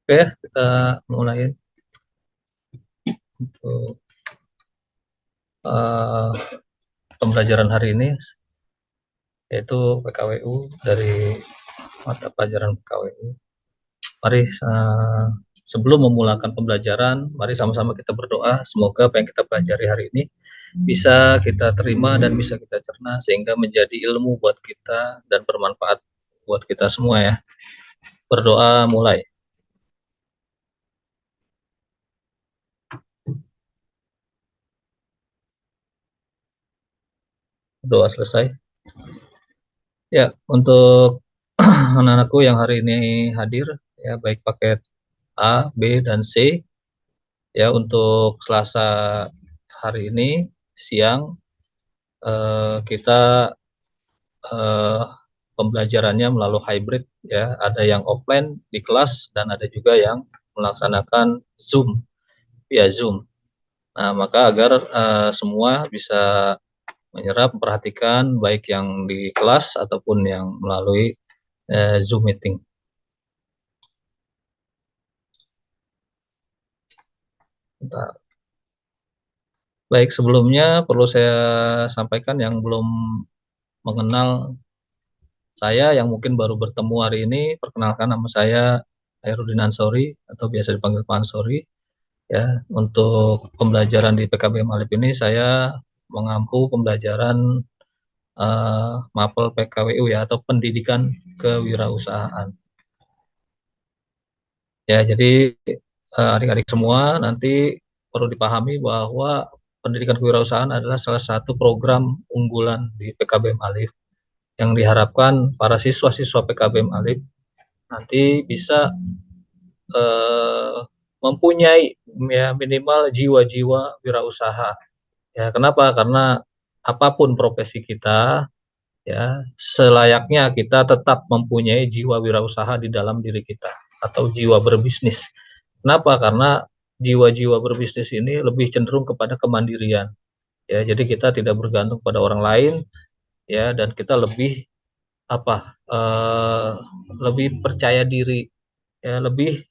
Oke, kita mulai untuk uh, pembelajaran hari ini, yaitu PKWU dari mata pelajaran PKWU. Mari sebelum memulakan pembelajaran, mari sama-sama kita berdoa. Semoga apa yang kita pelajari hari ini bisa kita terima dan bisa kita cerna sehingga menjadi ilmu buat kita dan bermanfaat buat kita semua ya. Berdoa mulai. Doa selesai. Ya, untuk anak-anakku yang hari ini hadir, ya baik paket A, B, dan C, ya untuk Selasa hari ini siang kita pembelajarannya melalui hybrid, ya ada yang offline di kelas dan ada juga yang melaksanakan Zoom via Zoom. Nah, maka agar semua bisa menyerap, memperhatikan baik yang di kelas ataupun yang melalui Zoom meeting. Bentar. Baik, sebelumnya perlu saya sampaikan yang belum mengenal saya, yang mungkin baru bertemu hari ini, perkenalkan nama saya Hairudin Ansori atau biasa dipanggil Pak Ansori. Ya, untuk pembelajaran di PKBM Alif ini saya mengampu pembelajaran MAPEL PKWU ya, atau pendidikan kewirausahaan. Ya, jadi adik-adik semua nanti perlu dipahami bahwa pendidikan kewirausahaan adalah salah satu program unggulan di PKBM Alif yang diharapkan para siswa-siswa PKBM Alif nanti bisa mempunyai ya minimal jiwa-jiwa wirausaha. Ya, kenapa? Karena apapun profesi kita, ya selayaknya kita tetap mempunyai jiwa wirausaha di dalam diri kita atau jiwa berbisnis. Kenapa? Karena jiwa-jiwa berbisnis ini lebih cenderung kepada kemandirian. Ya, jadi kita tidak bergantung pada orang lain, ya, dan kita lebih lebih percaya diri, ya, lebih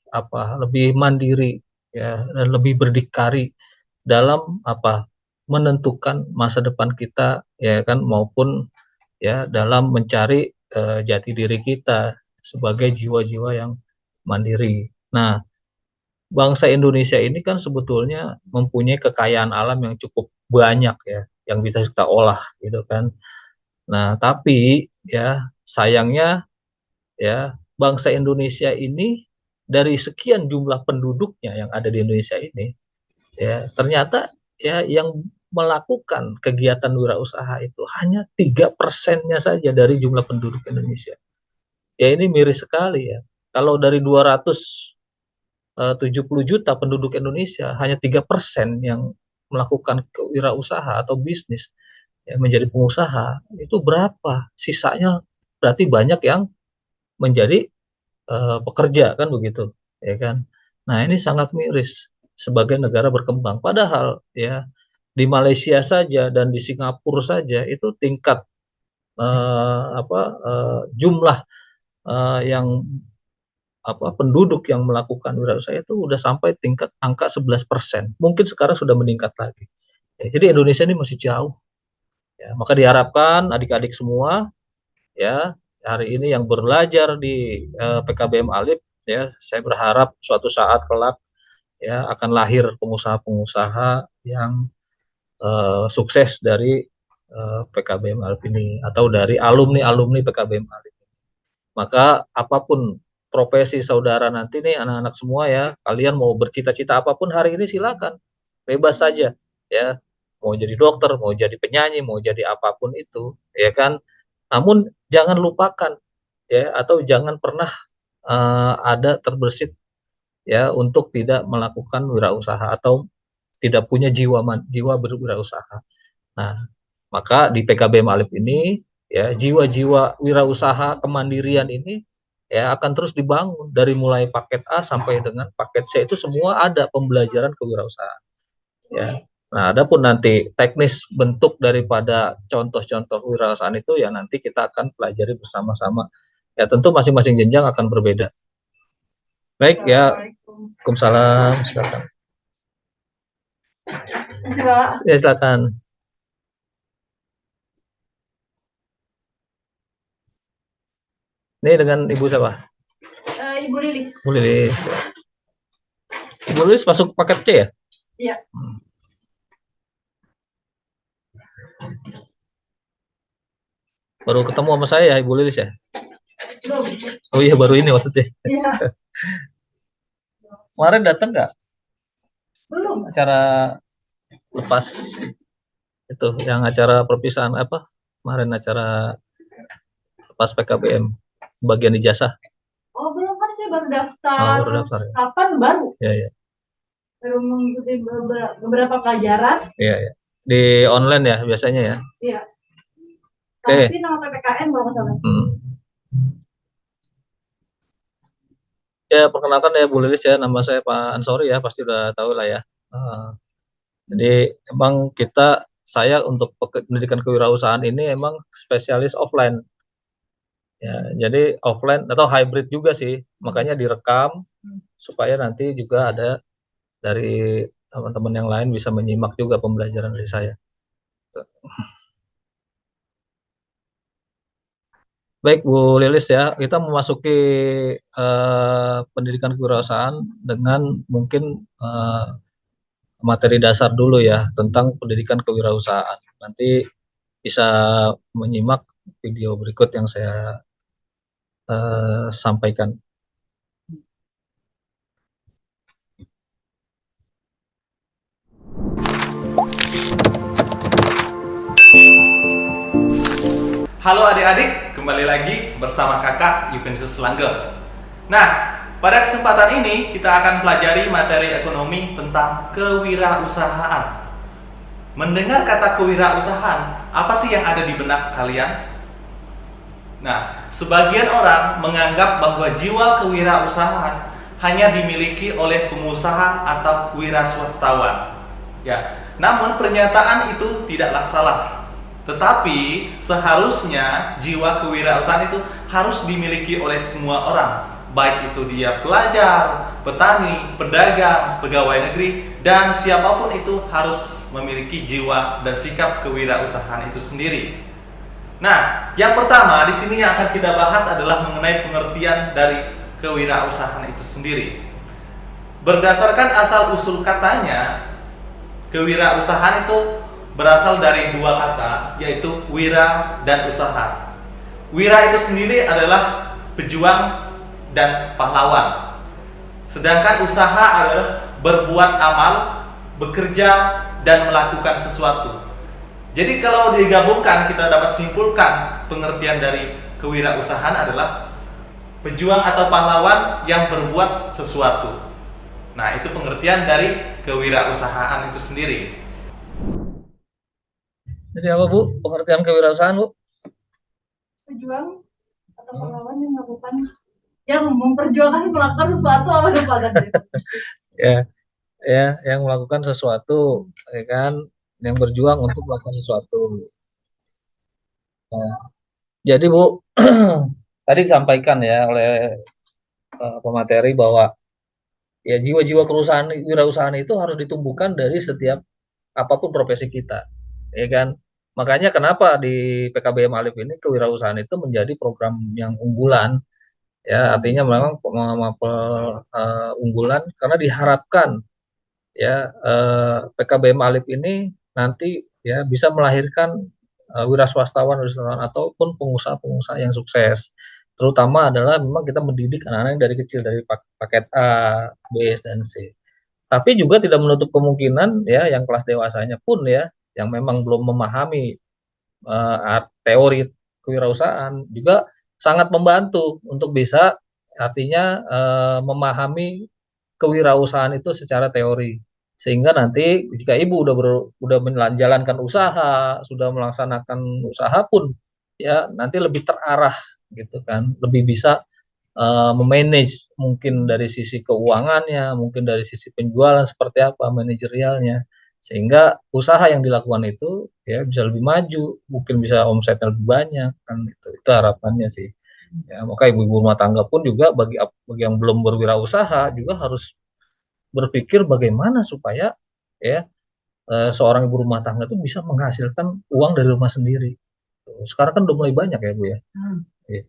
mandiri, ya, dan lebih berdikari dalam menentukan masa depan kita, ya kan, maupun ya dalam mencari jati diri kita sebagai jiwa-jiwa yang mandiri. Nah, bangsa Indonesia ini kan sebetulnya mempunyai kekayaan alam yang cukup banyak ya, yang bisa kita olah gitu kan. Nah, tapi ya sayangnya ya bangsa Indonesia ini dari sekian jumlah penduduknya yang ada di Indonesia ini, ya ternyata ya yang melakukan kegiatan wirausaha itu hanya 3%-nya saja dari jumlah penduduk Indonesia. Ya ini miris sekali ya. Kalau dari 270 juta penduduk Indonesia hanya 3% yang melakukan kewirausaha atau bisnis, ya, menjadi pengusaha, itu berapa? Sisanya berarti banyak yang menjadi pekerja kan begitu, ya kan. Nah, ini sangat miris sebagai negara berkembang. Padahal ya di Malaysia saja dan di Singapura saja itu tingkat jumlah yang penduduk yang melakukan wirausaha itu udah sampai tingkat angka 11%. Mungkin sekarang sudah meningkat lagi. Ya, jadi Indonesia ini masih jauh. Ya, maka diharapkan adik-adik semua ya hari ini yang belajar di PKBM Alif, ya saya berharap suatu saat kelak ya akan lahir pengusaha-pengusaha yang sukses dari PKBM Alif ini atau dari alumni-alumni PKBM Alif. Maka apapun profesi saudara nanti nih anak-anak semua ya, kalian mau bercita-cita apapun hari ini silakan, bebas saja ya, mau jadi dokter, mau jadi penyanyi, mau jadi apapun itu, ya kan. Namun jangan lupakan ya, atau jangan pernah ada terbersit ya untuk tidak melakukan wirausaha atau tidak punya jiwa berwirausaha. Nah, maka di PKBM Alif ini ya jiwa-jiwa wirausaha kemandirian ini ya akan terus dibangun dari mulai paket A sampai dengan paket C, itu semua ada pembelajaran kewirausahaan ya. Nah, adapun nanti teknis bentuk daripada contoh-contoh wirausahaan itu ya nanti kita akan pelajari bersama-sama. Ya tentu masing-masing jenjang akan berbeda. Baik ya, Waalaikumsalam, silakan. Ya, silakan. Ini dengan Ibu siapa? Ibu Lilis. Ibu Lilis. Ibu Lilis masuk paket C ya? Iya. Baru ketemu sama saya ya, Ibu Lilis ya? Belum. Oh iya, baru ini maksudnya. Iya. Kemarin datang nggak? Belum. Acara lepas itu, yang acara perpisahan apa? Kemarin acara lepas PKBM, bagian ijazah. Oh belum, kan saya baru daftar. Oh, baru daftar. Ya? Kapan baru? Ya, ya. Baru mengikuti beberapa pelajaran. Iya, ya. Di online ya biasanya ya? Iya. Oke. Tapi nama PPKN kalau nggak salah. Ya, perkenalkan ya Bu Lilis ya, nama saya Pak Ansori ya, pasti udah tahu lah ya. Jadi emang saya untuk pendidikan kewirausahaan ini emang spesialis offline. Ya, jadi offline atau hybrid juga sih, makanya direkam supaya nanti juga ada dari teman-teman yang lain bisa menyimak juga pembelajaran dari saya. Baik Bu Lilis ya, kita memasuki pendidikan kewirausahaan dengan mungkin materi dasar dulu ya tentang pendidikan kewirausahaan. Nanti bisa menyimak video berikut yang saya sampaikan. Halo adik-adik, kembali lagi bersama kakak Yukensus Langge. Nah, pada kesempatan ini kita akan pelajari materi ekonomi tentang kewirausahaan. Mendengar kata kewirausahaan, apa sih yang ada di benak kalian? Nah, sebagian orang menganggap bahwa jiwa kewirausahaan hanya dimiliki oleh pengusaha atau wiraswastawan. Ya, namun pernyataan itu tidaklah salah. Tetapi seharusnya jiwa kewirausahaan itu harus dimiliki oleh semua orang, baik itu dia pelajar, petani, pedagang, pegawai negeri, dan siapapun itu harus memiliki jiwa dan sikap kewirausahaan itu sendiri. Nah, yang pertama di sini yang akan kita bahas adalah mengenai pengertian dari kewirausahaan itu sendiri. Berdasarkan asal-usul katanya, kewirausahaan itu berasal dari dua kata, yaitu wira dan usaha. Wira itu sendiri adalah pejuang dan pahlawan. Sedangkan usaha adalah berbuat amal, bekerja, dan melakukan sesuatu. Jadi kalau digabungkan kita dapat simpulkan pengertian dari kewirausahaan adalah pejuang atau pahlawan yang berbuat sesuatu. Nah, itu pengertian dari kewirausahaan itu sendiri. Jadi apa Bu, pengertian kewirausahaan Bu? Pejuang atau pahlawan yang melakukan, yang memperjuangkan melakukan sesuatu apa lupa ganti. ya, yang melakukan sesuatu, ya kan, yang berjuang untuk melakukan sesuatu. Nah, jadi Bu, tadi disampaikan ya oleh pemateri bahwa ya jiwa-jiwa kewirausahaan itu harus ditumbuhkan dari setiap apapun profesi kita, ya kan. Makanya kenapa di PKBM Alif ini kewirausahaan itu menjadi program yang unggulan, ya artinya memang unggulan karena diharapkan ya PKBM Alif ini nanti ya bisa melahirkan wiraswastawan ataupun pengusaha-pengusaha yang sukses. Terutama adalah memang kita mendidik anak-anak dari kecil dari paket A, B, dan C. Tapi juga tidak menutup kemungkinan ya yang kelas dewasanya pun ya yang memang belum memahami teori kewirausahaan juga sangat membantu untuk bisa artinya memahami kewirausahaan itu secara teori. Sehingga nanti jika ibu udah menjalankan usaha, sudah melaksanakan usaha pun ya nanti lebih terarah gitu kan, lebih bisa memanage mungkin dari sisi keuangannya, mungkin dari sisi penjualan seperti apa, manajerialnya, sehingga usaha yang dilakukan itu ya bisa lebih maju, mungkin bisa omset lebih banyak kan itu harapannya sih. Ya, maka ibu-ibu rumah tangga pun juga bagi yang belum berwirausaha juga harus berpikir bagaimana supaya ya seorang ibu rumah tangga itu bisa menghasilkan uang dari rumah sendiri. Sekarang kan udah mulai banyak ya Bu ya. Ya,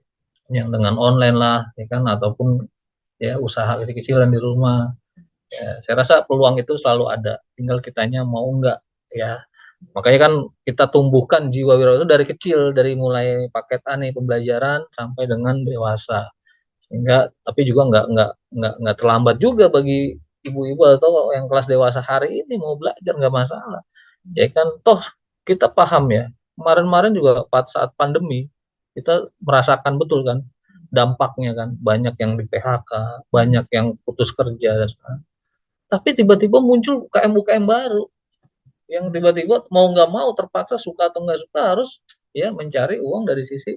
yang dengan online lah ya kan, ataupun ya usaha kecil-kecilan di rumah. Ya, saya rasa peluang itu selalu ada, tinggal kitanya mau nggak ya. Makanya kan kita tumbuhkan jiwa wira itu dari kecil, dari mulai paket A nih pembelajaran sampai dengan dewasa. Sehingga tapi juga nggak terlambat juga bagi ibu-ibu atau yang kelas dewasa hari ini mau belajar nggak masalah. Ya kan toh kita paham ya. Kemarin-kemarin juga saat pandemi kita merasakan betul kan dampaknya kan, banyak yang di PHK, banyak yang putus kerja dan sebagainya. Tapi tiba-tiba muncul UKM-UKM baru yang tiba-tiba mau nggak mau terpaksa suka atau nggak suka harus ya mencari uang dari sisi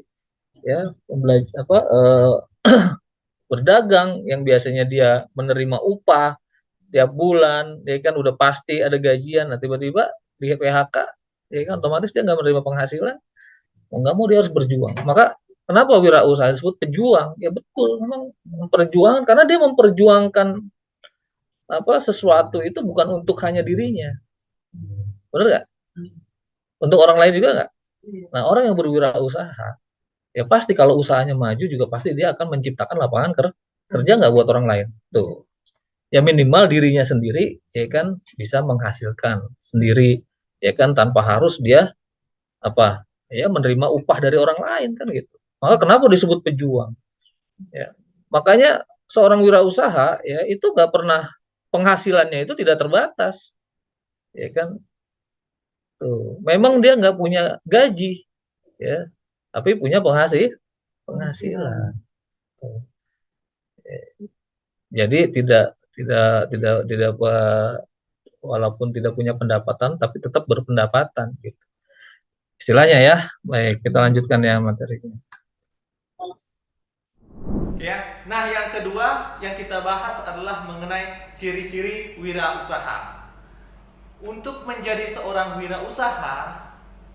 ya berdagang yang biasanya dia menerima upah tiap bulan, dia kan udah pasti ada gajian, nah tiba-tiba di PHK, ya kan otomatis dia nggak menerima penghasilan, mau nggak mau dia harus berjuang. Maka kenapa wirausaha disebut pejuang? Ya betul, memang memperjuangkan karena dia memperjuangkan sesuatu itu bukan untuk hanya dirinya, benar nggak? Untuk orang lain juga nggak? Nah orang yang berwirausaha, ya pasti kalau usahanya maju juga pasti dia akan menciptakan lapangan kerja nggak buat orang lain. Tuh. Ya minimal dirinya sendiri ya kan bisa menghasilkan sendiri ya kan tanpa harus dia menerima upah dari orang lain kan gitu. Maka kenapa disebut pejuang? Ya. Makanya seorang wirausaha ya itu nggak pernah penghasilannya itu tidak terbatas ya kan. Tuh. Memang dia nggak punya gaji ya, tapi punya penghasilan. Tuh. Jadi tidak walaupun tidak punya pendapatan tapi tetap berpendapatan gitu. Istilahnya ya. Baik, kita lanjutkan ya materinya. Ya. Nah, yang kedua yang kita bahas adalah mengenai ciri-ciri wirausaha. Untuk menjadi seorang wirausaha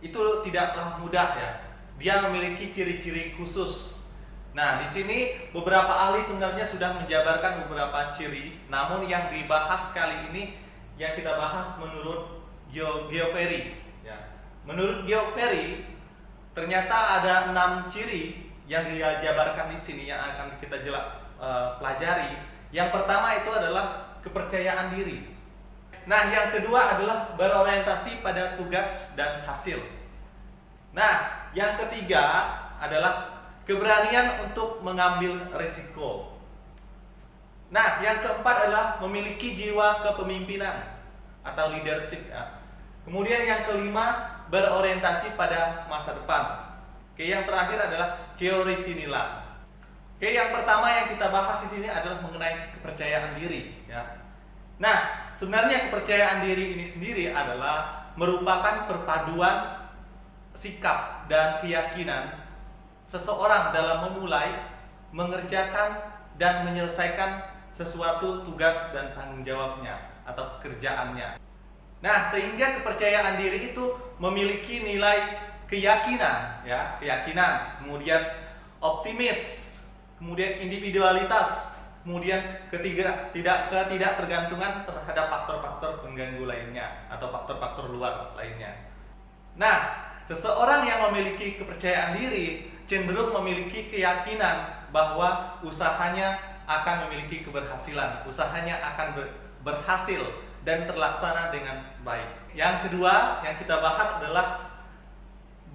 itu tidaklah mudah ya. Dia memiliki ciri-ciri khusus. Nah, di sini beberapa ahli sebenarnya sudah menjabarkan beberapa ciri, namun yang dibahas kali ini yang kita bahas menurut Geoffrey. Ya. Menurut Geoffrey, ternyata ada 6 ciri yang dia jabarkan di sini yang akan kita pelajari. Yang pertama itu adalah kepercayaan diri. Nah, yang kedua adalah berorientasi pada tugas dan hasil. Nah, yang ketiga adalah keberanian untuk mengambil risiko. Nah, yang keempat adalah memiliki jiwa kepemimpinan atau leadership ya. Kemudian yang kelima berorientasi pada masa depan. Oke, yang terakhir adalah teori Sinila. Oke, yang pertama yang kita bahas di sini adalah mengenai kepercayaan diri ya. Nah, sebenarnya kepercayaan diri ini sendiri adalah merupakan perpaduan sikap dan keyakinan seseorang dalam memulai, mengerjakan dan menyelesaikan sesuatu tugas dan tanggung jawabnya atau pekerjaannya. Nah, sehingga kepercayaan diri itu memiliki nilai keyakinan, ya, keyakinan, kemudian optimis, kemudian individualitas, kemudian ketiga tidak tergantungan terhadap faktor-faktor pengganggu lainnya atau faktor-faktor luar lainnya. Nah, seseorang yang memiliki kepercayaan diri cenderung memiliki keyakinan bahwa usahanya akan memiliki keberhasilan, usahanya akan berhasil dan terlaksana dengan baik. Yang kedua yang kita bahas adalah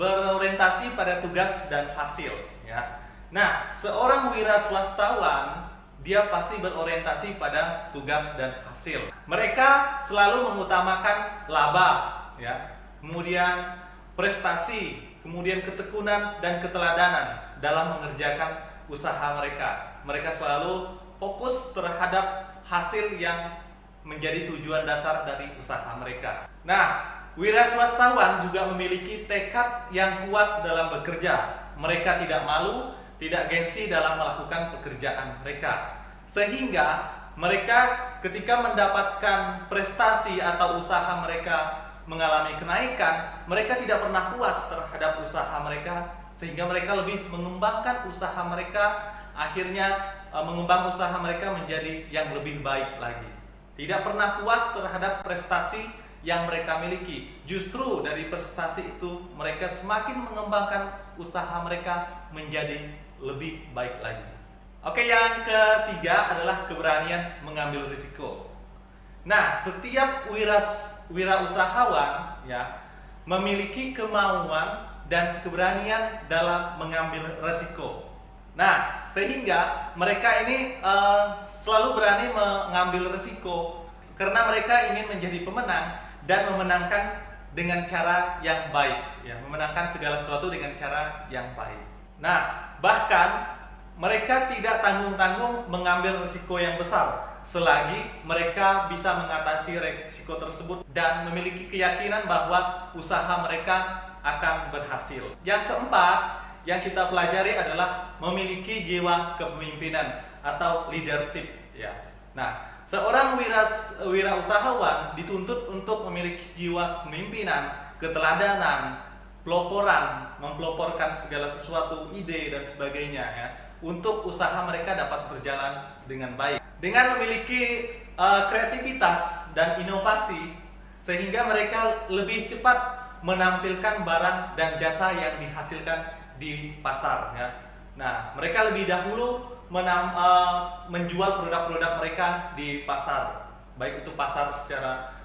berorientasi pada tugas dan hasil ya. Nah, seorang wira swastawan dia pasti berorientasi pada tugas dan hasil. Mereka selalu mengutamakan laba ya. Kemudian prestasi, kemudian ketekunan dan keteladanan dalam mengerjakan usaha mereka. Mereka selalu fokus terhadap hasil yang menjadi tujuan dasar dari usaha mereka. Nah, wira swastawan juga memiliki tekad yang kuat dalam bekerja. Mereka tidak malu, tidak gengsi dalam melakukan pekerjaan mereka. Sehingga mereka ketika mendapatkan prestasi atau usaha mereka mengalami kenaikan, mereka tidak pernah puas terhadap usaha mereka sehingga mereka lebih mengembangkan usaha mereka, akhirnya mengembang usaha mereka menjadi yang lebih baik lagi. Tidak pernah puas terhadap prestasi yang mereka miliki. Justru dari prestasi itu mereka semakin mengembangkan usaha mereka menjadi lebih baik lagi. Oke, yang ketiga adalah keberanian mengambil risiko. Nah, setiap wirausahawan ya memiliki kemauan dan keberanian dalam mengambil resiko. Nah, sehingga mereka ini selalu berani mengambil resiko karena mereka ingin menjadi pemenang dan memenangkan dengan cara yang baik, ya, memenangkan segala sesuatu dengan cara yang baik. Nah, bahkan mereka tidak tanggung-tanggung mengambil risiko yang besar selagi mereka bisa mengatasi risiko tersebut dan memiliki keyakinan bahwa usaha mereka akan berhasil. Yang keempat yang kita pelajari adalah memiliki jiwa kepemimpinan atau leadership, ya. Nah, seorang wirausahawan dituntut untuk memiliki jiwa kepemimpinan, keteladanan, peloporan, mempeloporkan segala sesuatu, ide dan sebagainya, ya, untuk usaha mereka dapat berjalan dengan baik. Dengan memiliki kreativitas dan inovasi, sehingga mereka lebih cepat menampilkan barang dan jasa yang dihasilkan di pasar, ya. Nah, mereka lebih dahulu menjual produk-produk mereka di pasar, baik itu pasar secara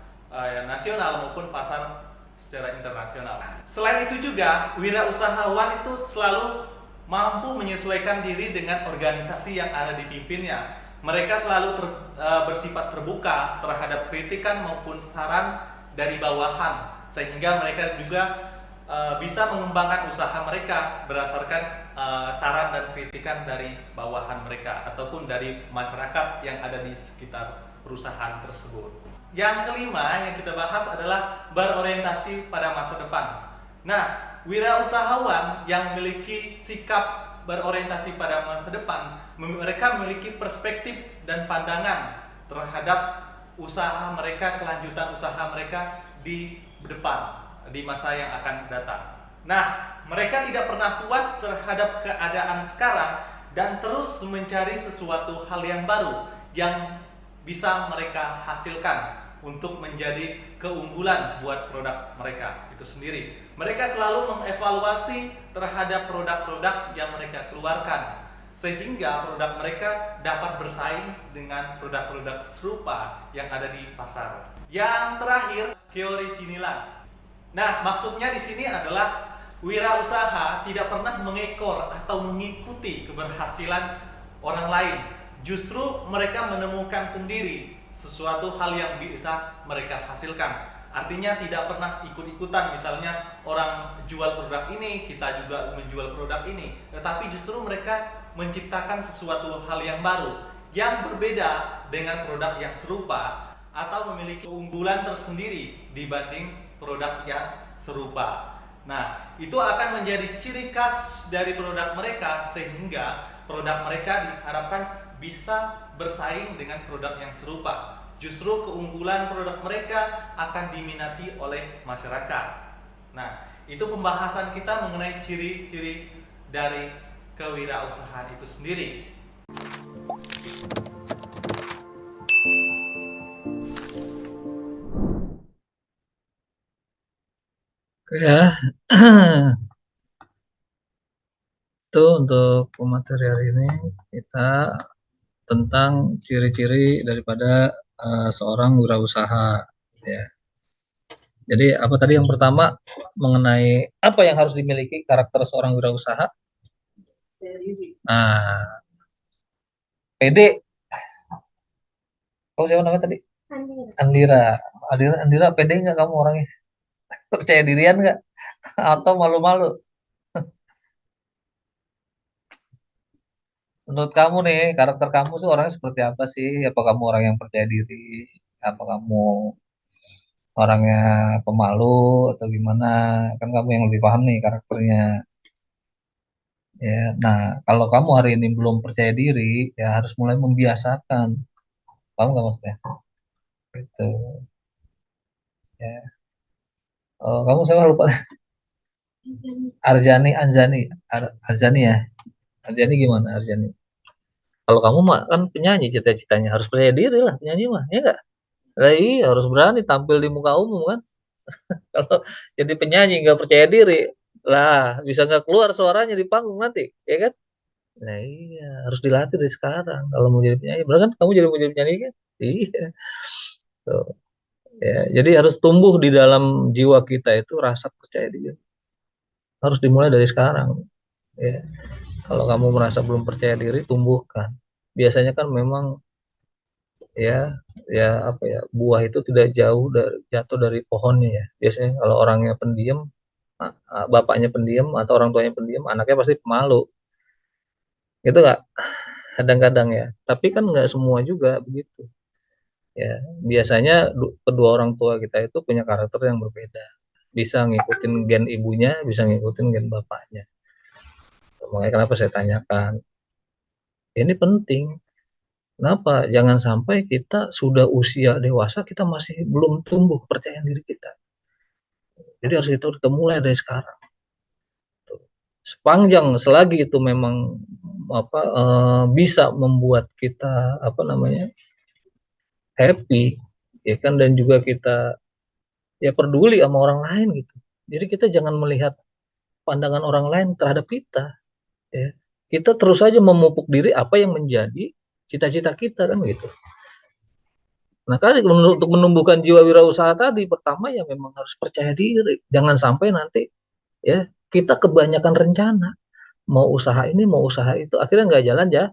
nasional maupun pasar secara internasional. Selain itu juga, wirausahawan itu selalu mampu menyesuaikan diri dengan organisasi yang ada dipimpinnya. Mereka selalu bersifat terbuka terhadap kritikan maupun saran dari bawahan, sehingga mereka juga bisa mengembangkan usaha mereka berdasarkan saran dan kritikan dari bawahan mereka ataupun dari masyarakat yang ada di sekitar perusahaan tersebut. Yang kelima yang kita bahas adalah berorientasi pada masa depan. Nah, wirausahawan yang memiliki sikap berorientasi pada masa depan, mereka memiliki perspektif dan pandangan terhadap usaha mereka, kelanjutan usaha mereka di depan, di masa yang akan datang. Nah, mereka tidak pernah puas terhadap keadaan sekarang dan terus mencari sesuatu hal yang baru yang bisa mereka hasilkan untuk menjadi keunggulan buat produk mereka itu sendiri. Mereka selalu mengevaluasi terhadap produk-produk yang mereka keluarkan, sehingga produk mereka dapat bersaing dengan produk-produk serupa yang ada di pasar. Yang terakhir, teori sinilan. Nah, maksudnya di sini adalah wirausaha tidak pernah mengekor atau mengikuti keberhasilan orang lain. Justru mereka menemukan sendiri sesuatu hal yang bisa mereka hasilkan. Artinya tidak pernah ikut-ikutan, misalnya orang jual produk ini, kita juga menjual produk ini. Tetapi justru mereka menciptakan sesuatu hal yang baru, yang berbeda dengan produk yang serupa atau memiliki keunggulan tersendiri dibanding produk yang serupa. Nah, itu akan menjadi ciri khas dari produk mereka, sehingga produk mereka diharapkan bisa bersaing dengan produk yang serupa. Justru keunggulan produk mereka akan diminati oleh masyarakat. Nah, itu pembahasan kita mengenai ciri-ciri dari kewirausahaan itu sendiri. Ya, itu untuk pematerial ini kita tentang ciri-ciri daripada seorang wirausaha, ya. Jadi apa tadi yang pertama mengenai apa yang harus dimiliki karakter seorang wirausaha? Nah, PD. Kamu siapa namanya tadi? Andira. Andira, Andira pede nggak kamu orangnya? Percaya dirian nggak? Atau malu-malu? Menurut kamu nih, karakter kamu sih orangnya seperti apa sih? Apa kamu orang yang percaya diri? Apa kamu orangnya pemalu atau gimana? Kan kamu yang lebih paham nih karakternya. Ya, nah kalau kamu hari ini belum percaya diri, ya harus mulai membiasakan. Paham nggak maksudnya? Itu. Ya. Oh, kamu saya lupa. Arjani ya. Arjani gimana Arjani? Kalau kamu mah kan penyanyi cita-citanya harus percaya diri lah penyanyi mah, ya nggak? Lah iya harus berani tampil di muka umum kan. Kalau jadi penyanyi nggak percaya diri, lah bisa nggak keluar suaranya di panggung nanti, ya kan? Nah iya harus dilatih dari sekarang kalau mau jadi penyanyi. Bener kan kamu jadi mau jadi penyanyi kan? Iya. Tuh. Ya, jadi harus tumbuh di dalam jiwa kita itu rasa percaya diri. Harus dimulai dari sekarang. Ya. Kalau kamu merasa belum percaya diri, tumbuhkan. Biasanya kan memang ya ya apa ya buah itu tidak jauh dari jatuh dari pohonnya ya. Biasanya kalau orangnya pendiam, bapaknya pendiam atau orang tuanya pendiam, anaknya pasti pemalu. Gitu nggak? Kadang-kadang ya. Tapi kan nggak semua juga begitu. Ya, biasanya kedua orang tua kita itu punya karakter yang berbeda. Bisa ngikutin gen ibunya, bisa ngikutin gen bapaknya. Makanya kenapa saya tanyakan. Ini penting. Kenapa? Jangan sampai kita sudah usia dewasa, kita masih belum tumbuh kepercayaan diri kita. Jadi harus kita mulai dari sekarang. Sepanjang selagi itu memang bisa membuat kita happy, ya kan, dan juga kita ya peduli sama orang lain gitu. Jadi kita jangan melihat pandangan orang lain terhadap kita. Ya. Kita terus saja memupuk diri apa yang menjadi cita-cita kita kan gitu. Nah, kali untuk menumbuhkan jiwa wirausaha tadi, pertama ya memang harus percaya diri. Jangan sampai nanti ya kita kebanyakan rencana, mau usaha ini, mau usaha itu, akhirnya nggak jalan ya,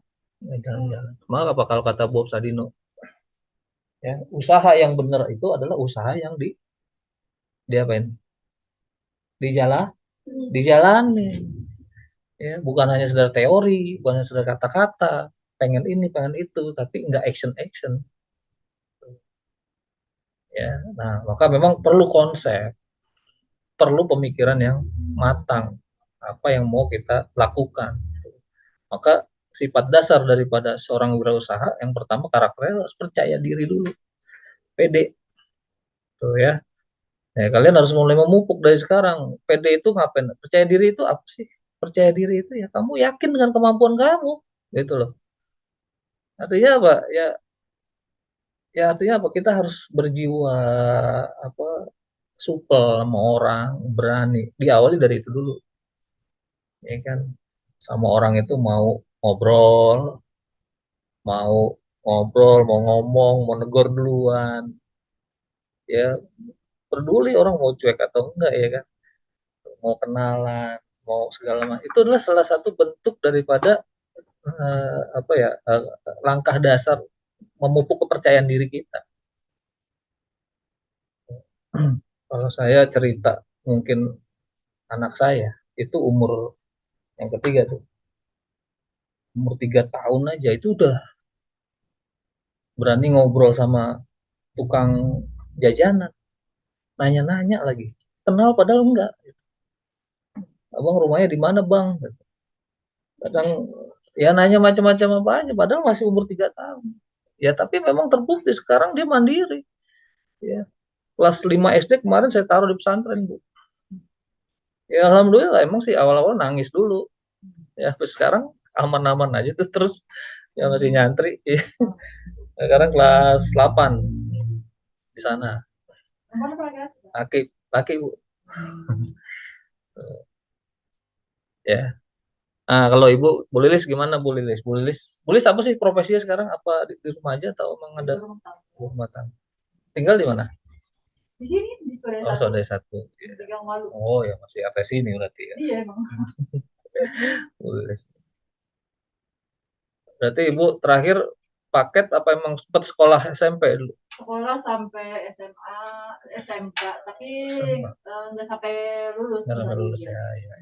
nggak jalan-jalan. Maka apa kalau kata Bob Sadino, ya usaha yang benar itu adalah usaha yang diapain? Dijalan, dijalani. Ya, bukan hanya sekedar teori, bukan hanya sekedar kata-kata, pengen ini, pengen itu, tapi nggak action-action. Ya, nah maka memang perlu konsep, perlu pemikiran yang matang apa yang mau kita lakukan. Maka sifat dasar daripada seorang wirausaha yang pertama karakternya harus percaya diri dulu, pede tuh ya. Ya kalian harus mulai memupuk dari sekarang. Pede itu ngapain? Percaya diri itu apa sih? Percaya diri itu ya kamu yakin dengan kemampuan kamu, gitu loh. Artinya apa? Ya artinya apa? Kita harus berjiwa apa supel sama orang, berani. Diawali dari itu dulu, ya kan? Sama orang itu ngobrol, mau mau ngomong, mau negor duluan, ya peduli orang mau cuek atau enggak ya kan, mau kenalan, mau segala macam. Itu adalah salah satu bentuk daripada langkah dasar memupuk kepercayaan diri kita. Kalau saya cerita mungkin anak saya itu umur yang ketiga tuh, umur 3 tahun aja itu udah berani ngobrol sama tukang jajanan, nanya-nanya lagi, kenal padahal enggak, abang rumahnya di mana bang, kadang ya nanya macam-macam apa aja padahal masih umur 3 tahun. Ya tapi memang terbukti sekarang dia mandiri, ya kelas 5 SD kemarin saya taruh di pesantren Bu. Ya alhamdulillah, emang sih awal-awal nangis dulu ya, tapi sekarang aman-aman aja tuh, terus ya masih nyantri ya. Sekarang kelas 8 di sana, laki laki Bu. Ya. Nah, kalau Ibu Bu Lilis gimana Bu Lilis? Bu Lilis apa sih profesinya sekarang? Apa di rumah aja atau emang ada rumah tangga? Tinggal di mana? Di sini di Oh, Swadaya Saudara satu. Pegang Walu. Oh, ya masih atas sini berarti ya. Iya emang. Bu Lilis. Berarti Ibu terakhir paket apa emang sempat sekolah SMP dulu? Sekolah sampai SMA, SMK, tapi SMA. nggak sampai lulus. Nggak sampai lulus ya, ya.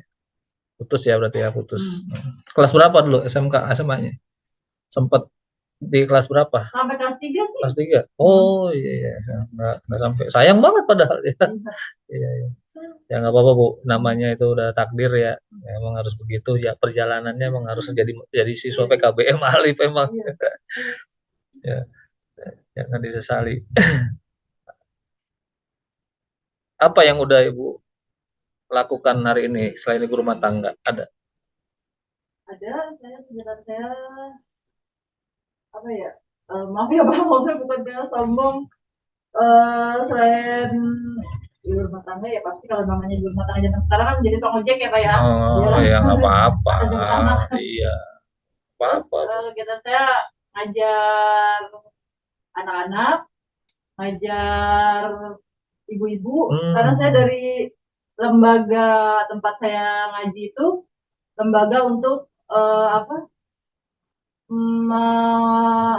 Putus ya berarti ya, putus. Kelas berapa dulu SMK SMA-nya? Sempat di kelas berapa? Sampai kelas 3 sih. Kelas 3. Oh iya iya, nggak sampai. Sayang banget padahal ya. Iya, iya. Ya nggak apa-apa Bu, namanya itu udah takdir ya. Ya emang harus begitu ya, perjalanannya emang harus jadi siswa PKBM Alif emang. Ya, jangan disesali. Apa yang udah Ibu lakukan hari ini selain ibu rumah tangga? Ada? Ada, saya kegiatan saya apa ya? Maaf ya bang, maksudnya bukannya sombong. Selain ibu rumah tangga ya pasti kalau namanya ibu rumah tangga zaman sekarang kan jadi tukang ojek ya pak ya. Oh, ya nggak apa-apa. Ada jam tangan. Iya, Terus apa-apa. kegiatan saya ngajar anak-anak, ngajar ibu-ibu, karena saya dari lembaga tempat saya ngaji itu lembaga untuk apa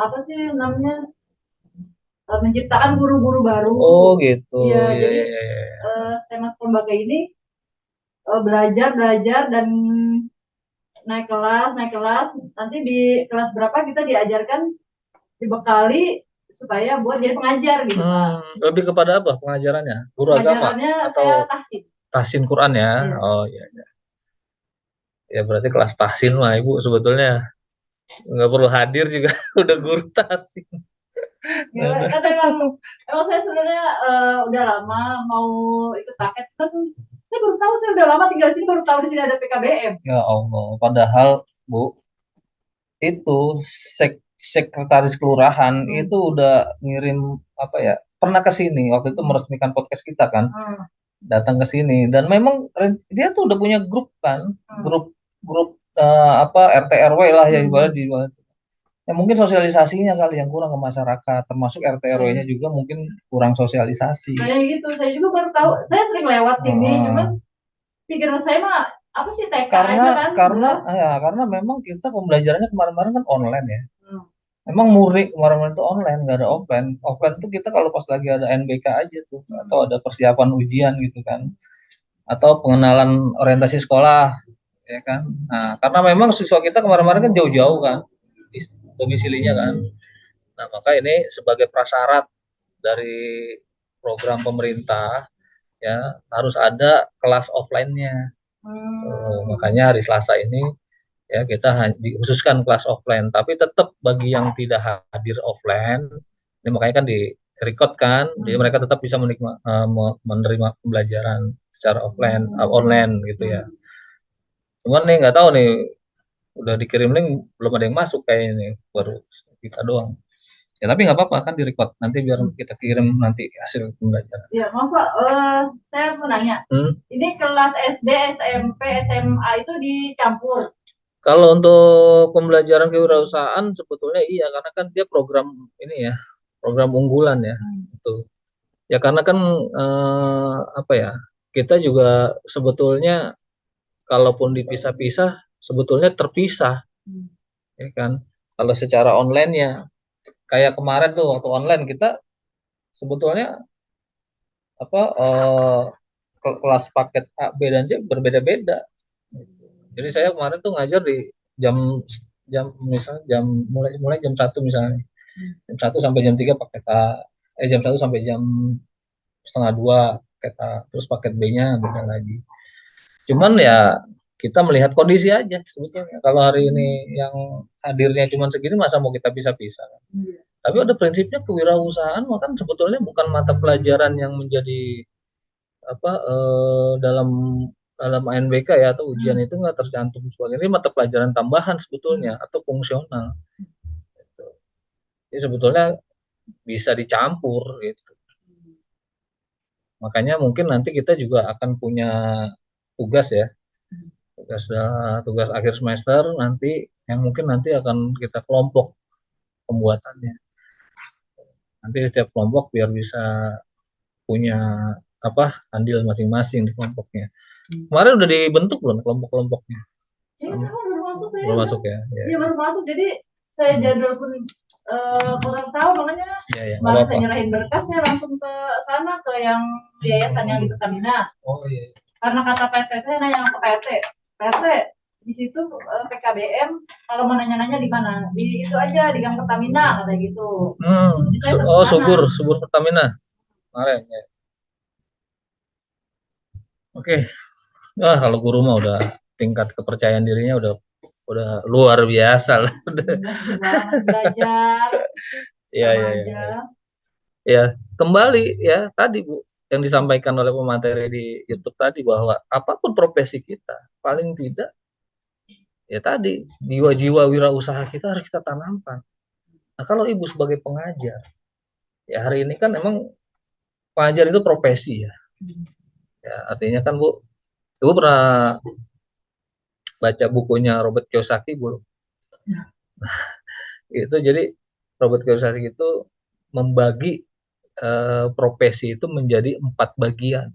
apa sih namanya menciptakan guru-guru baru. Oh gitu. Iya, Iya, jadi iya, iya. saya masuk lembaga ini belajar dan naik kelas. Nanti di kelas berapa kita diajarkan, dibekali supaya buat jadi pengajar gitu Pak. Lebih kepada apa pengajarannya? Guru agama Pengajarannya atau saya tahsin. tahsin Quran ya? Iya. Oh iya, iya. Ya berarti kelas tahsin mah ibu sebetulnya nggak perlu hadir juga udah guru tahsin. Ya, kan emang saya sebenarnya udah lama mau ikut paket kan, saya baru tahu, saya udah lama tinggal di sini baru tahu di sini ada PKBM. Ya Allah, padahal Bu, itu sekretaris kelurahan itu udah ngirim apa ya? Pernah ke sini waktu itu meresmikan podcast kita kan. Datang ke sini dan memang dia tuh udah punya grup kan, grup apa RT RW lah ya ibarat di ya mungkin sosialisasinya kali yang kurang ke masyarakat, termasuk RT RW-nya juga mungkin kurang sosialisasi. Kayak gitu, saya juga baru tahu. Saya sering lewat sini, cuman pikiran saya mah apa sih TK aja kan? Karena memang kita pembelajarannya kemarin-kemarin kan online ya. Emang murni kemarin itu online, nggak ada offline. Offline tuh kita kalau pas lagi ada NBK aja tuh, atau ada persiapan ujian gitu kan, atau pengenalan orientasi sekolah, ya kan. Nah, karena memang siswa kita kemarin-kemarin kan jauh-jauh kan, domisilinya kan. Nah, maka ini sebagai prasyarat dari program pemerintah ya harus ada kelas offline-nya. Makanya hari Selasa ini ya kita dikhususkan kelas offline, tapi tetap bagi yang tidak hadir offline, ini makanya kan di record kan, jadi mereka tetap bisa menerima pembelajaran secara offline, online gitu ya. Cuman nih nggak tahu nih, udah dikirim link belum ada yang masuk kayak ini, baru kita doang. Ya tapi nggak apa-apa kan di record, nanti biar kita kirim nanti hasil pembelajaran. Ya maaf Pak, saya mau nanya, ini kelas SD, SMP, SMA itu dicampur? Kalau untuk pembelajaran kewirausahaan sebetulnya iya, karena kan dia program ini ya, program unggulan ya. Itu. Ya karena kan apa ya, kita juga sebetulnya kalaupun dipisah-pisah sebetulnya terpisah. Ya kan. Kalau secara online ya kayak kemarin tuh waktu online kita sebetulnya apa kelas paket A, B dan C berbeda-beda. Jadi saya kemarin tuh ngajar di jam jam misalnya mulai jam 1 misalnya. Jam 1 sampai jam 3 paket A. Jam 1 sampai jam setengah 2 paket A. Terus paket B-nya beda lagi. Cuman ya kita melihat kondisi aja sebetulnya. Kalau hari ini yang hadirnya cuma segini masa mau kita pisah-pisah. Tapi ada prinsipnya kewirausahaan kan sebetulnya bukan mata pelajaran yang menjadi apa dalam ANBK ya atau ujian itu nggak tercantum sebagai ini mata pelajaran tambahan sebetulnya atau fungsional. Jadi sebetulnya bisa dicampur gitu. Makanya mungkin nanti kita juga akan punya tugas ya, tugas akhir semester nanti yang mungkin nanti akan kita kelompok pembuatannya. Nanti setiap kelompok biar bisa punya apa andil masing-masing di kelompoknya. Kemarin udah dibentuk belum kelompok-kelompoknya? Belum masuk ya? Iya baru masuk, jadi saya jadwal pun kurang tahu, makanya malah saya nyerahin berkas, saya langsung ke sana ke yang yayasan yang di Pertamina. Oh iya. Karena kata PT saya nanya ke PT di situ PKBM kalau mau nanya-nanya di mana? Di itu aja di Gang Pertamina kata gitu. Subur Pertamina. Kemarin ya. Oke. Kalau guru mah udah tingkat kepercayaan dirinya udah luar biasa lah. Belajar. Iya. Ya, kembali ya tadi Bu. yang disampaikan oleh pemateri di YouTube tadi, bahwa apapun profesi kita, paling tidak ya tadi jiwa-jiwa wirausaha kita harus kita tanamkan. Nah, kalau ibu sebagai pengajar, ya hari ini kan emang pengajar itu profesi ya. Ya artinya kan Bu, ibu pernah baca bukunya Robert Kiyosaki belum? Itu jadi Robert Kiyosaki itu membagi profesi itu menjadi 4 bagian.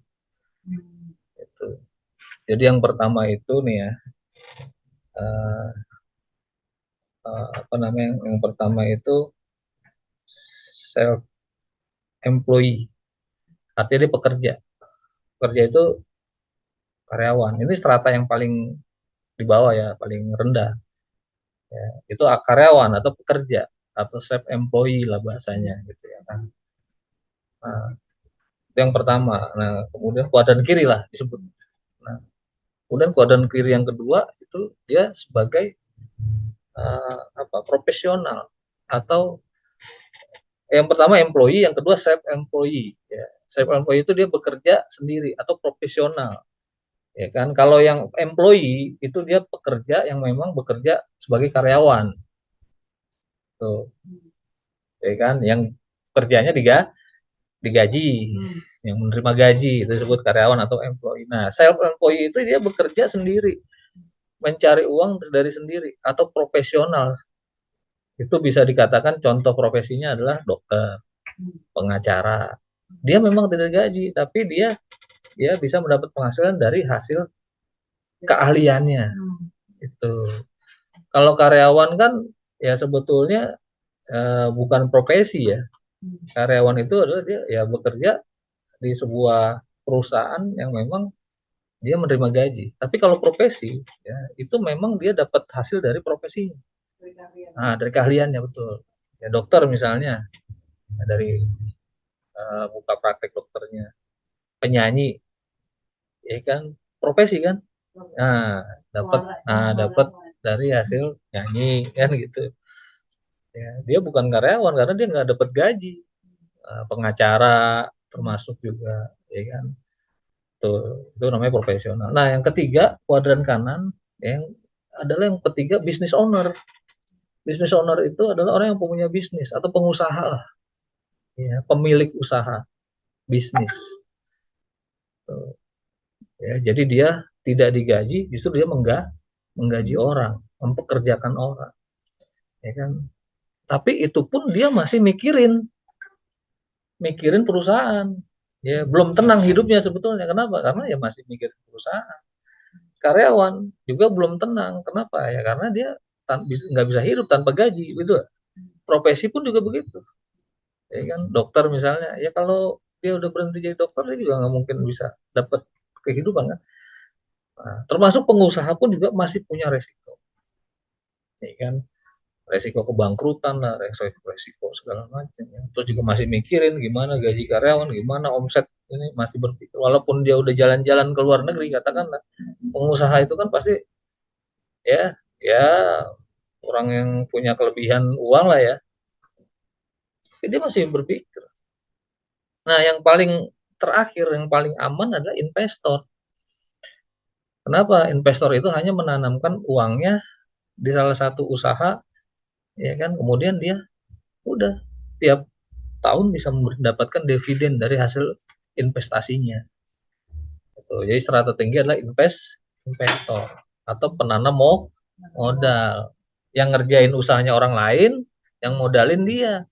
Gitu. Jadi yang pertama itu nih ya, apa namanya? Yang pertama itu self employee. Artinya dia pekerja. Pekerja itu karyawan. Ini strata yang paling di bawah ya, paling rendah. Ya, itu karyawan atau pekerja atau self employee lah bahasanya gitu ya kan. Nah, itu yang pertama. Nah, kemudian kuadran kiri lah disebut. Nah, kemudian kuadran kiri yang kedua itu dia sebagai profesional atau yang pertama employee, yang kedua self employee. Ya. Self employee itu dia bekerja sendiri atau profesional. Ya kan, kalau yang employee itu dia pekerja yang memang bekerja sebagai karyawan. Tuh. Ya kan, yang kerjanya digaji, yang menerima gaji itu disebut karyawan atau employee. Nah, self employee itu dia bekerja sendiri, mencari uang dari sendiri atau profesional. Itu bisa dikatakan contoh profesinya adalah dokter, pengacara. Dia memang tidak digaji, tapi dia bisa mendapat penghasilan dari hasil keahliannya. Itu. Kalau karyawan kan ya sebetulnya bukan profesi ya. Karyawan itu adalah dia ya bekerja di sebuah perusahaan yang memang dia menerima gaji. Tapi kalau profesi ya itu memang dia dapat hasil dari profesinya. Nah, dari keahliannya betul. Ya dokter misalnya dari buka praktek dokternya. Penyanyi ya kan profesi kan. Dapat dari hasil nyanyi kan gitu. Ya, dia bukan karyawan karena dia nggak dapat gaji. Pengacara termasuk juga, ya kan. Tuh, itu namanya profesional. Nah, yang ketiga kuadran kanan yang yang ketiga business owner. Business owner itu adalah orang yang punya bisnis atau pengusaha lah, ya, pemilik usaha bisnis. Tuh, ya, jadi dia tidak digaji, justru dia menggaji orang, mempekerjakan orang, ya kan. Tapi itu pun dia masih mikirin perusahaan. Ya, belum tenang hidupnya sebetulnya. Kenapa? Karena ya masih mikirin perusahaan. Karyawan juga belum tenang. Kenapa? Ya karena dia nggak bisa hidup tanpa gaji, gitu. Profesi pun juga begitu. Ya kan, dokter misalnya, ya kalau dia udah berhenti jadi dokter, dia juga nggak mungkin bisa dapat kehidupan kan. Nah, termasuk pengusaha pun juga masih punya resiko. Ya kan, resiko kebangkrutan lah, resiko segala macam ya. Terus juga masih mikirin gimana gaji karyawan, gimana omset, ini masih berpikir walaupun dia udah jalan-jalan ke luar negeri, katakanlah pengusaha itu kan pasti ya orang yang punya kelebihan uang lah ya, dia masih berpikir. Nah, yang paling terakhir, yang paling aman adalah investor. Kenapa? Investor itu hanya menanamkan uangnya di salah satu usaha, ya kan, kemudian dia udah tiap tahun bisa mendapatkan dividen dari hasil investasinya. Jadi strata tinggi adalah investor atau penanam modal yang ngerjain usahanya orang lain, yang modalin dia.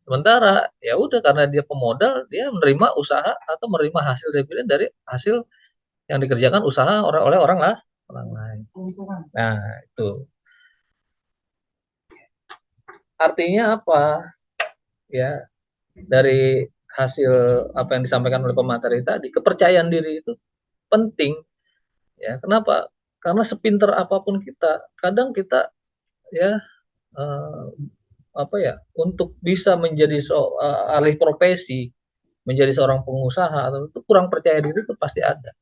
Sementara ya udah karena dia pemodal, dia menerima usaha atau menerima hasil dividen dari hasil yang dikerjakan usaha oleh orang lain. Nah, itu. Artinya apa? Ya, dari hasil apa yang disampaikan oleh pemateri tadi, kepercayaan diri itu penting. Ya, kenapa? Karena sepinter apapun kita, kadang kita ya untuk bisa menjadi alih profesi, menjadi seorang pengusaha atau itu kurang percaya diri itu pasti ada.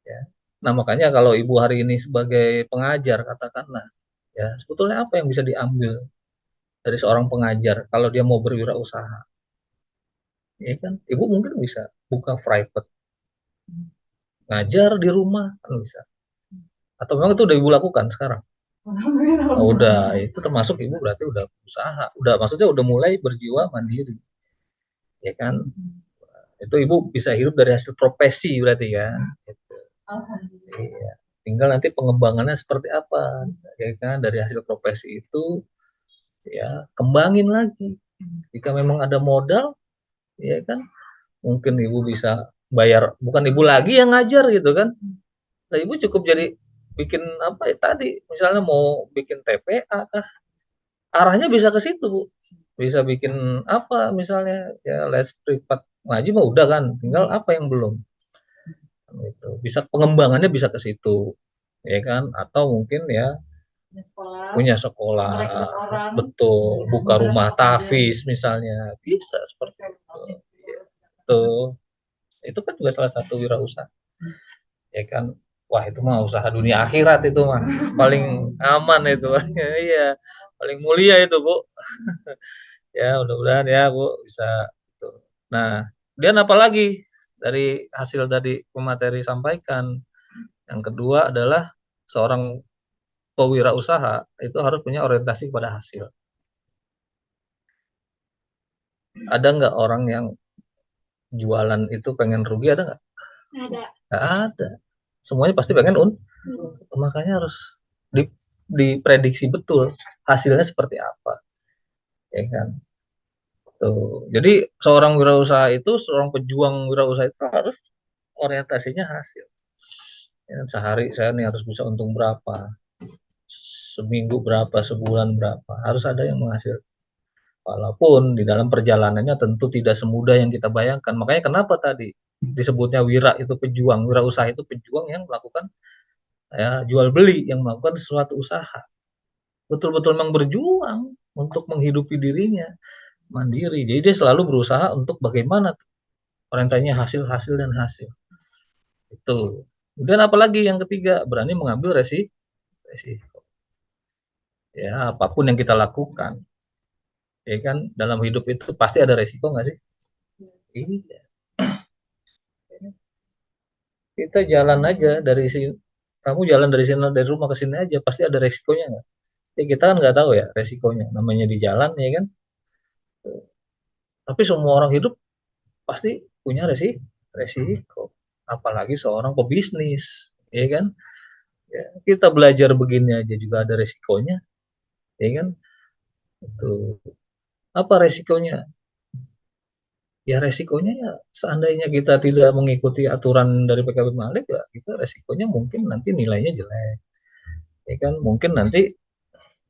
Ya. Nah, makanya kalau Ibu hari ini sebagai pengajar katakanlah, ya sebetulnya apa yang bisa diambil dari seorang pengajar kalau dia mau berwirausaha? Ya kan, Ibu mungkin bisa buka private, ngajar di rumah kan bisa. Atau memang itu udah ibu lakukan sekarang? Oh, udah, itu termasuk ibu berarti udah usaha, maksudnya udah mulai berjiwa mandiri, ya kan? Itu ibu bisa hidup dari hasil profesi berarti kan? Gitu. Iya. Tinggal nanti pengembangannya seperti apa, ya kan? Dari hasil profesi itu, ya kembangin lagi. Jika memang ada modal, ya kan? Mungkin ibu bisa bayar, bukan ibu lagi yang ngajar gitu kan? Nah, ibu cukup jadi bikin apa ya tadi, misalnya mau bikin TPA kah, arahnya bisa ke situ Bu, bisa bikin apa misalnya ya les privat ngaji mah udah kan, tinggal apa yang belum gitu. Bisa pengembangannya bisa ke situ, ya kan, atau mungkin ya punya sekolah, betul, buka rumah tahfiz misalnya, bisa seperti itu. Itu kan juga salah satu wirausaha, ya kan. Wah, itu mah usaha dunia akhirat itu mah paling aman itu. Iya, paling mulia itu Bu. Ya mudah-mudahan ya Bu bisa itu. Nah, kemudian apa lagi dari hasil dari pemateri sampaikan, yang kedua adalah seorang pewirausaha itu harus punya orientasi pada hasil. Ada nggak orang yang jualan itu pengen rugi, ada nggak? Ada. Nggak ada. Semuanya pasti pengen makanya harus diprediksi betul hasilnya seperti apa, ya kan. Tuh. Jadi seorang wirausaha itu, seorang pejuang wirausaha itu harus orientasinya hasil. Ya, sehari saya nih harus bisa untung berapa, seminggu berapa, sebulan berapa, harus ada yang menghasilkan. Walaupun di dalam perjalanannya tentu tidak semudah yang kita bayangkan. Makanya kenapa tadi disebutnya wira itu pejuang, wirausaha itu pejuang yang melakukan ya, jual beli, yang melakukan sesuatu usaha. Betul-betul memang berjuang untuk menghidupi dirinya mandiri. Jadi dia selalu berusaha untuk bagaimana orientasinya hasil dan hasil. Itu. Kemudian apalagi yang ketiga, berani mengambil resiko. Ya, apapun yang kita lakukan, ya kan, dalam hidup itu pasti ada resiko nggak sih? Iya. Kita jalan aja dari sini, kamu jalan dari sini, dari rumah ke sini aja, pasti ada resikonya nggak? Ya, kita kan nggak tahu ya resikonya, namanya di jalan, ya kan. Tapi semua orang hidup pasti punya resiko. Apalagi seorang pebisnis, ya kan. Ya, kita belajar begini aja juga ada resikonya, ya kan. Itu apa resikonya? Ya resikonya ya seandainya kita tidak mengikuti aturan dari PKB Malik, ya kita resikonya mungkin nanti nilainya jelek, ya kan. Mungkin nanti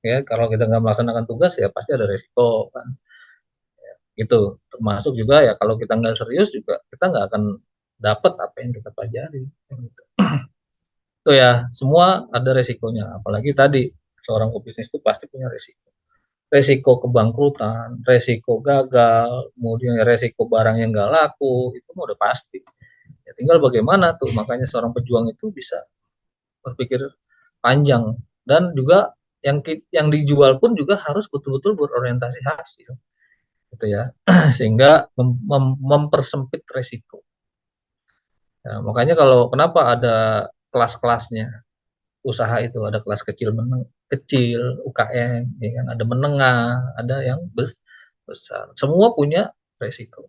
ya kalau kita nggak melaksanakan tugas ya pasti ada resiko kan, gitu. Termasuk juga ya kalau kita nggak serius juga kita nggak akan dapat apa yang kita pelajari, gitu. Itu ya semua ada resikonya, apalagi tadi seorang pebisnis itu pasti punya resiko kebangkrutan, resiko gagal, kemudian resiko barang yang nggak laku, itu udah pasti. Ya, tinggal bagaimana tuh, makanya seorang pejuang itu bisa berpikir panjang, dan juga yang dijual pun juga harus betul-betul berorientasi hasil, gitu ya, sehingga mempersempit resiko. Ya, makanya kalau kenapa ada kelas-kelasnya usaha itu, ada kelas kecil, kecil UKM, ya kan, ada menengah, ada yang besar. Semua punya resiko.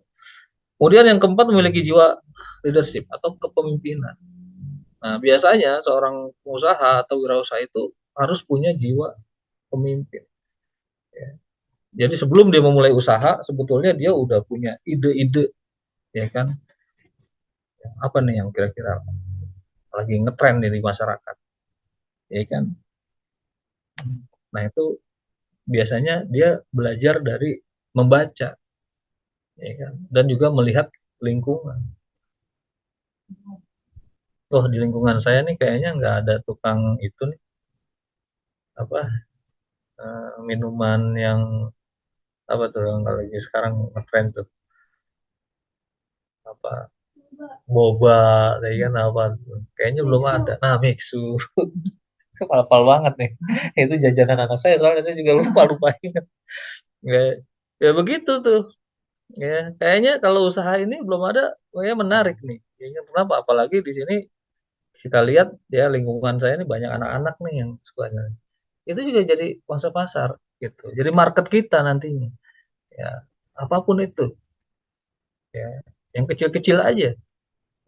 Kemudian yang keempat, memiliki jiwa leadership atau kepemimpinan. Nah, biasanya seorang pengusaha atau wirausaha itu harus punya jiwa pemimpin. Ya. Jadi sebelum dia memulai usaha, sebetulnya dia udah punya ide-ide, ya kan. Apa nih yang kira-kira lagi ngetren di masyarakat, ya kan. Nah, itu biasanya dia belajar dari membaca, ya kan, dan juga melihat lingkungan. Oh, di lingkungan saya nih kayaknya nggak ada tukang itu nih, apa, minuman yang apa tuh yang lagi sekarang ngetren tuh, apa, boba, ya kan, apa tuh, kayaknya belum ada. Nah, mixu. Hafal banget nih. Itu jajanan anak saya, soalnya saya juga lupa ingat. Ya, ya begitu tuh. Ya, kayaknya kalau usaha ini belum ada, kayaknya menarik nih. Kayaknya kenapa? Apalagi di sini kita lihat ya lingkungan saya ini banyak anak-anak nih yang sukanya. Itu juga jadi konsep pasar gitu. Jadi market kita nantinya. Ya, apapun itu ya. Yang kecil-kecil aja.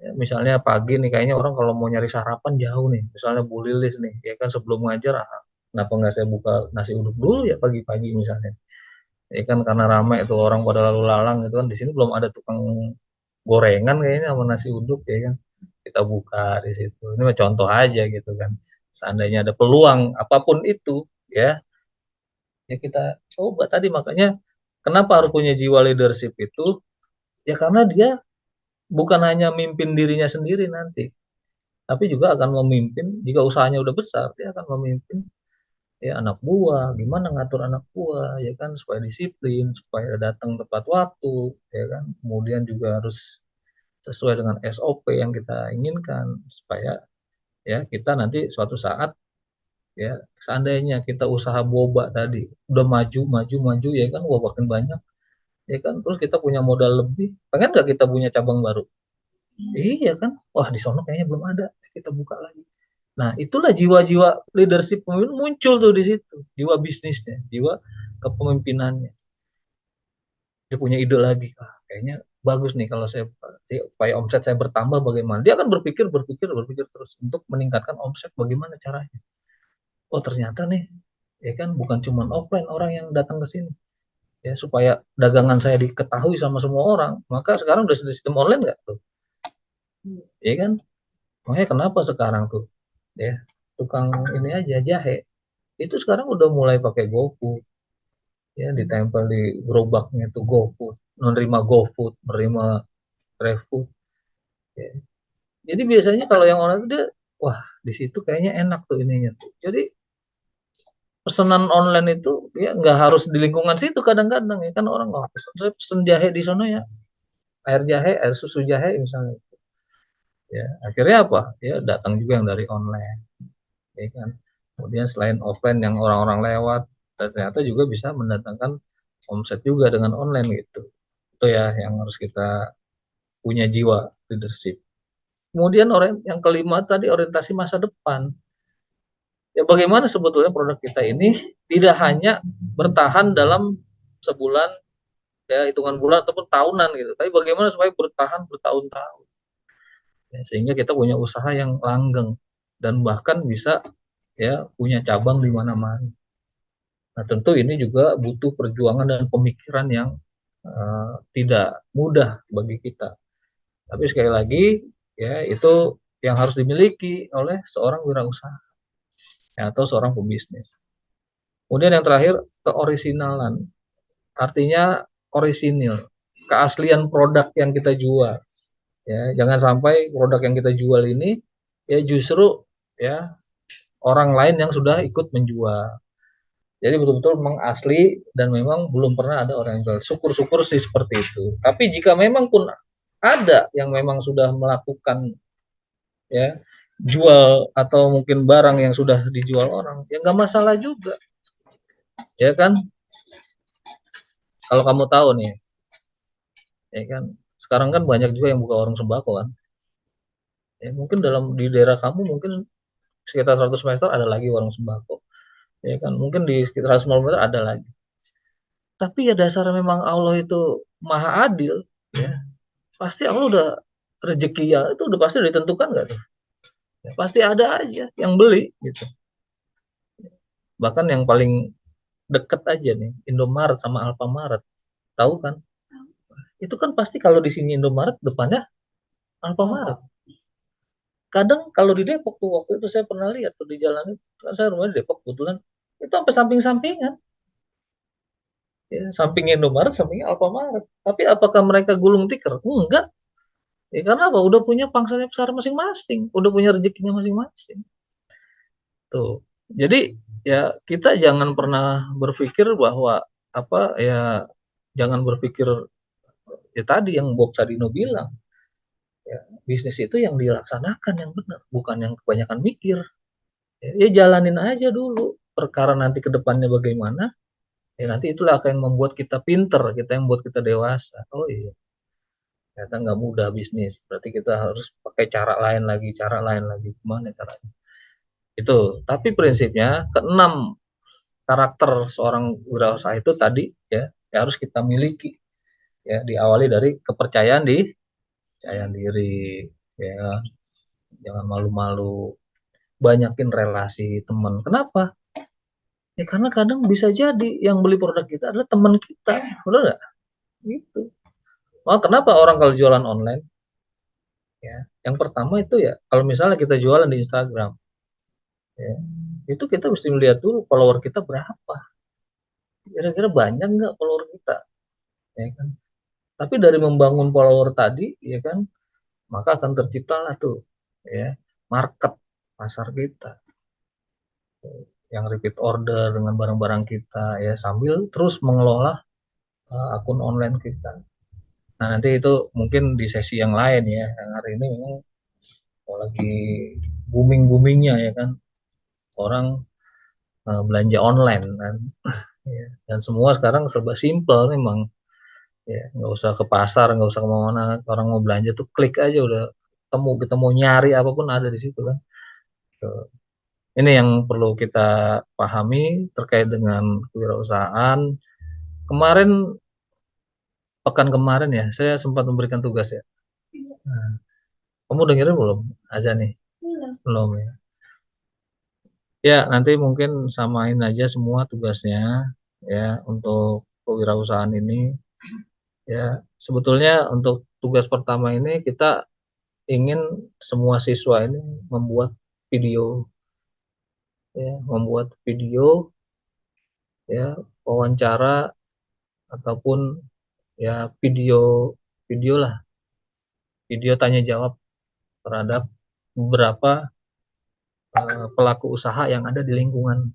Ya, misalnya pagi nih kayaknya orang kalau mau nyari sarapan jauh nih. Misalnya Bu Lilis nih, ya kan sebelum ngajar, kenapa nggak saya buka nasi uduk dulu ya pagi-pagi misalnya. Ya kan karena ramai itu orang pada lalu lalang gitu kan. Di sini belum ada tukang gorengan kayaknya sama nasi uduk ya kan. Kita buka di situ. Ini mah contoh aja gitu kan. Seandainya ada peluang apapun itu ya, ya kita coba tadi makanya kenapa harus punya jiwa leadership itu? Ya karena dia bukan hanya mimpin dirinya sendiri nanti, tapi juga akan memimpin jika usahanya udah besar, dia akan memimpin ya anak buah, gimana ngatur anak buah ya kan supaya disiplin, supaya datang tepat waktu ya kan. Kemudian juga harus sesuai dengan SOP yang kita inginkan supaya ya kita nanti suatu saat ya seandainya kita usaha boba tadi udah maju maju maju ya kan wah makin banyak ya kan terus kita punya modal lebih pengen nggak kita punya cabang baru. Iya kan wah di sono kayaknya belum ada kita buka lagi. Nah itulah jiwa-jiwa leadership pemimpin muncul tuh di situ jiwa bisnisnya jiwa kepemimpinannya dia punya ide lagi kayaknya bagus nih kalau saya supaya omset saya bertambah bagaimana dia akan berpikir berpikir berpikir terus untuk meningkatkan omset bagaimana caranya. Oh ternyata nih ya kan bukan cuma offline orang yang datang ke sini ya supaya dagangan saya diketahui sama semua orang maka sekarang udah ada sistem online nggak tuh ya kan makanya kenapa sekarang tuh ya tukang ini aja jahe itu sekarang udah mulai pakai GoFood ya ditempel di gerobaknya tuh GoFood menerima GoFood menerima GrabFood ya. Jadi biasanya kalau yang online itu dia wah di situ kayaknya enak tuh ininya tuh jadi pesanan online itu ya nggak harus di lingkungan situ kadang-kadang ya kan orang oh saya pesen jahe di sana ya air jahe air susu jahe misalnya ya akhirnya apa ya datang juga yang dari online ya kan kemudian selain offline yang orang-orang lewat ternyata juga bisa mendatangkan omset juga dengan online gitu itu ya yang harus kita punya jiwa leadership. Kemudian orang yang kelima tadi orientasi masa depan ya bagaimana sebetulnya produk kita ini tidak hanya bertahan dalam sebulan ya hitungan bulan ataupun tahunan gitu tapi bagaimana supaya bertahan bertahun-tahun ya, sehingga kita punya usaha yang langgeng dan bahkan bisa ya punya cabang di mana-mana. Nah tentu ini juga butuh perjuangan dan pemikiran yang tidak mudah bagi kita tapi sekali lagi ya itu yang harus dimiliki oleh seorang wirausaha ya, atau seorang pebisnis. Kemudian yang terakhir keorisinalan artinya orisinil keaslian produk yang kita jual ya jangan sampai produk yang kita jual ini ya justru ya orang lain yang sudah ikut menjual jadi betul-betul memang asli dan memang belum pernah ada orang yang jual syukur-syukur sih seperti itu tapi jika memang pun ada yang memang sudah melakukan ya jual atau mungkin barang yang sudah dijual orang ya nggak masalah juga ya kan kalau kamu tahu nih ya kan sekarang kan banyak juga yang buka warung sembako kan ya mungkin dalam di daerah kamu mungkin sekitar 100 meter ada lagi warung sembako ya kan mungkin di sekitar 150 meter ada lagi tapi ya dasar memang Allah itu maha adil ya pasti Allah udah rezeki ya itu udah pasti udah ditentukan nggak tuh ya, pasti ada aja yang beli gitu bahkan yang paling deket aja nih Indomaret sama Alfamaret tahu kan itu kan pasti kalau di sini Indomaret depannya Alfamaret kadang kalau di Depok tuh waktu itu saya pernah lihat tuh di jalan itu kan saya rumah di Depok kebetulan itu sampai samping-sampingan ya, samping Indomaret sampingnya Alfamaret tapi apakah mereka gulung tikar enggak ya karena apa udah punya pangsanya besar masing-masing udah punya rezekinya masing-masing tuh jadi ya kita jangan pernah berpikir bahwa apa ya jangan berpikir ya tadi yang Bob Sadino bilang ya bisnis itu yang dilaksanakan yang benar bukan yang kebanyakan mikir ya, ya jalanin aja dulu perkara nanti ke depannya bagaimana Ya nanti itulah yang membuat kita pinter, yang membuat kita dewasa. Oh iya, ternyata nggak mudah bisnis. Berarti kita harus pakai cara lain lagi. Gimana caranya? Itu. Tapi prinsipnya keenam karakter seorang wirausaha itu tadi ya harus kita miliki. Ya, diawali dari kepercayaan diri, ya, jangan malu-malu, banyakin relasi teman. Kenapa? Ya karena kadang bisa jadi yang beli produk kita adalah teman kita, benar nggak? Gitu. Oh, kenapa orang kalau jualan online? Ya, yang pertama itu ya, kalau misalnya kita jualan di Instagram, ya, itu kita mesti melihat dulu follower kita berapa. Kira-kira banyak nggak follower kita, ya kan? Tapi dari membangun follower tadi, ya kan, maka akan terciptalah tuh, ya, market pasar kita, yang repeat order dengan barang-barang kita, ya, sambil terus mengelola akun online kita. Nah, nanti itu mungkin di sesi yang lain ya. Yang hari ini memang lagi booming-boomingnya ya kan, orang belanja online kan. Ya. Dan semua sekarang serba simple memang. Ya, nggak usah ke pasar, nggak usah kemana-mana. Orang mau belanja tuh klik aja udah ketemu. Kita mau nyari apapun ada di situ kan. Tuh. Ini yang perlu kita pahami terkait dengan kewirausahaan. Kemarin, pekan kemarin ya, saya sempat memberikan tugas ya. Nah, kamu dengerin belum azan nih? Belum ya. Ya, nanti mungkin samain aja semua tugasnya ya untuk kewirausahaan ini. Ya, sebetulnya untuk tugas pertama ini kita ingin semua siswa ini membuat video, ya, ya, wawancara ataupun ya video lah, video tanya jawab terhadap beberapa pelaku usaha yang ada di lingkungan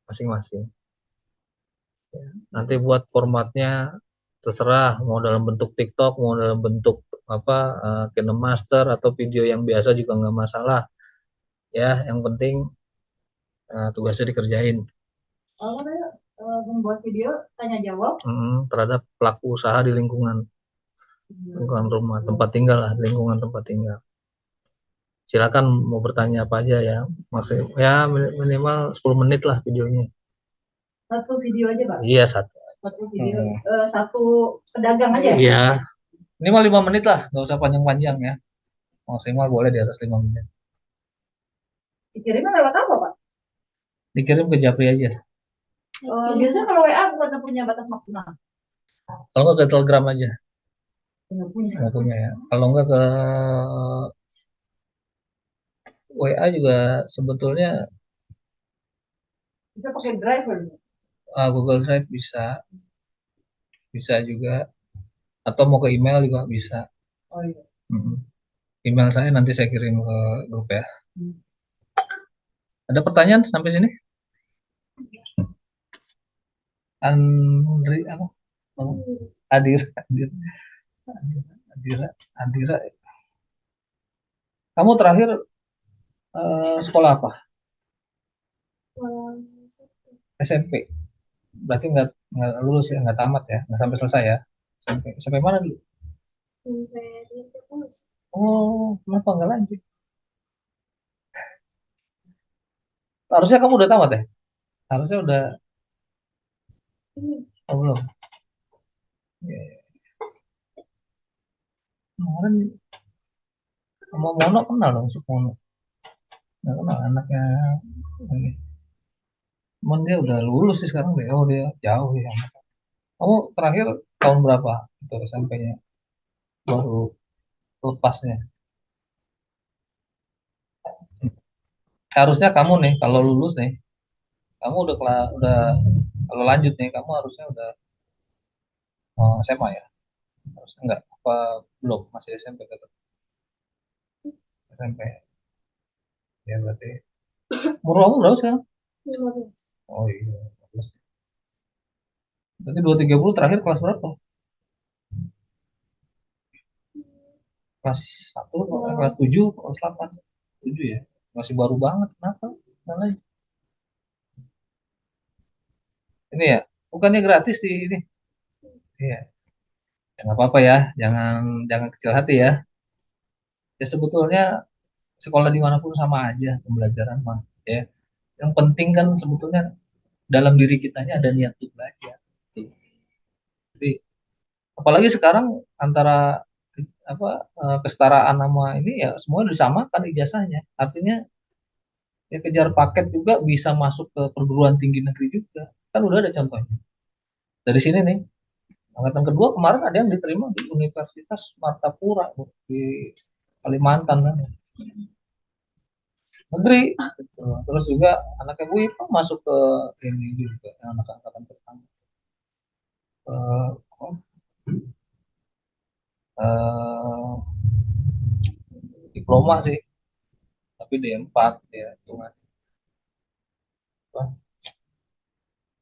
masing-masing. Ya, nanti buat formatnya terserah mau dalam bentuk TikTok, mau dalam bentuk apa KineMaster atau video yang biasa juga nggak masalah. Ya, yang penting tugasnya dikerjain. Oh, membuat video tanya jawab terhadap pelaku usaha di lingkungan rumah, tempat tinggal lah, lingkungan tempat tinggal. Silakan mau bertanya apa aja ya, maksudnya ya minimal 10 menit lah videonya. Satu video aja, Pak? Iya, satu video, satu pedagang aja? Iya, minimal 5 menit lah, nggak usah panjang-panjang ya, maksimal boleh di atas 5 menit. Dikirimnya lewat apa, Pak? Dikirim ke Japri aja. Biasanya kalau WA bukan punya batas maksimal? Kalau nggak ke Telegram aja. Nggak punya ya. Kalau nggak ke WA juga sebetulnya bisa pakai Drive. Google Drive bisa juga, atau mau ke email juga bisa. Oh iya. Email saya nanti saya kirim ke grup ya. Ada pertanyaan sampai sini? Andri apa? Adira. Kamu terakhir sekolah apa? SMP. Berarti nggak lulus ya, nggak tamat ya, nggak sampai selesai ya? Sampai mana dulu? Oh, kenapa nggak lanjut? Harusnya kamu udah tamat ya? Harusnya udah. Oh, belum. Ya. Kemarin sama Mono kenal dong, si Mono. Nggak kenal anaknya ini. Cuman dia udah lulus sih sekarang deh. Oh, dia jauh ya. Kamu terakhir tahun berapa itu SMP-nya? Baru lepasnya. Harusnya kamu nih kalau lulus nih, kamu udah kalau lanjut nih kamu harusnya udah SMA ya. Harusnya enggak apa belum, masih SMP tetap. SMP. Ya berarti umur kamu berapa sekarang? 15. Oh iya, 15. Berarti 230 terakhir kelas berapa? Kelas 1, kelas 7, kelas 8. 7 ya. Masih baru banget. Kenapa? Ini ya, bukannya gratis di ini. Iya, nggak apa-apa ya, jangan kecil hati ya. Ya sebetulnya sekolah dimanapun sama aja pembelajaran mah. Ya, yang penting kan sebetulnya dalam diri kitanya ada niat untuk belajar. Jadi apalagi sekarang antara apa kesetaraan nama ini ya semua disamakan ijazahnya. Artinya ya kejar paket juga bisa masuk ke perguruan tinggi negeri juga. Kan udah ada contohnya. Dari sini nih, angkatan kedua kemarin ada yang diterima di Universitas Martapura di Kalimantan kan. Negeri gitu. Terus juga anaknya Bu Ipa masuk ke ini juga anak angkatan pertama. Uh, diploma sih tapi D4 ya cuma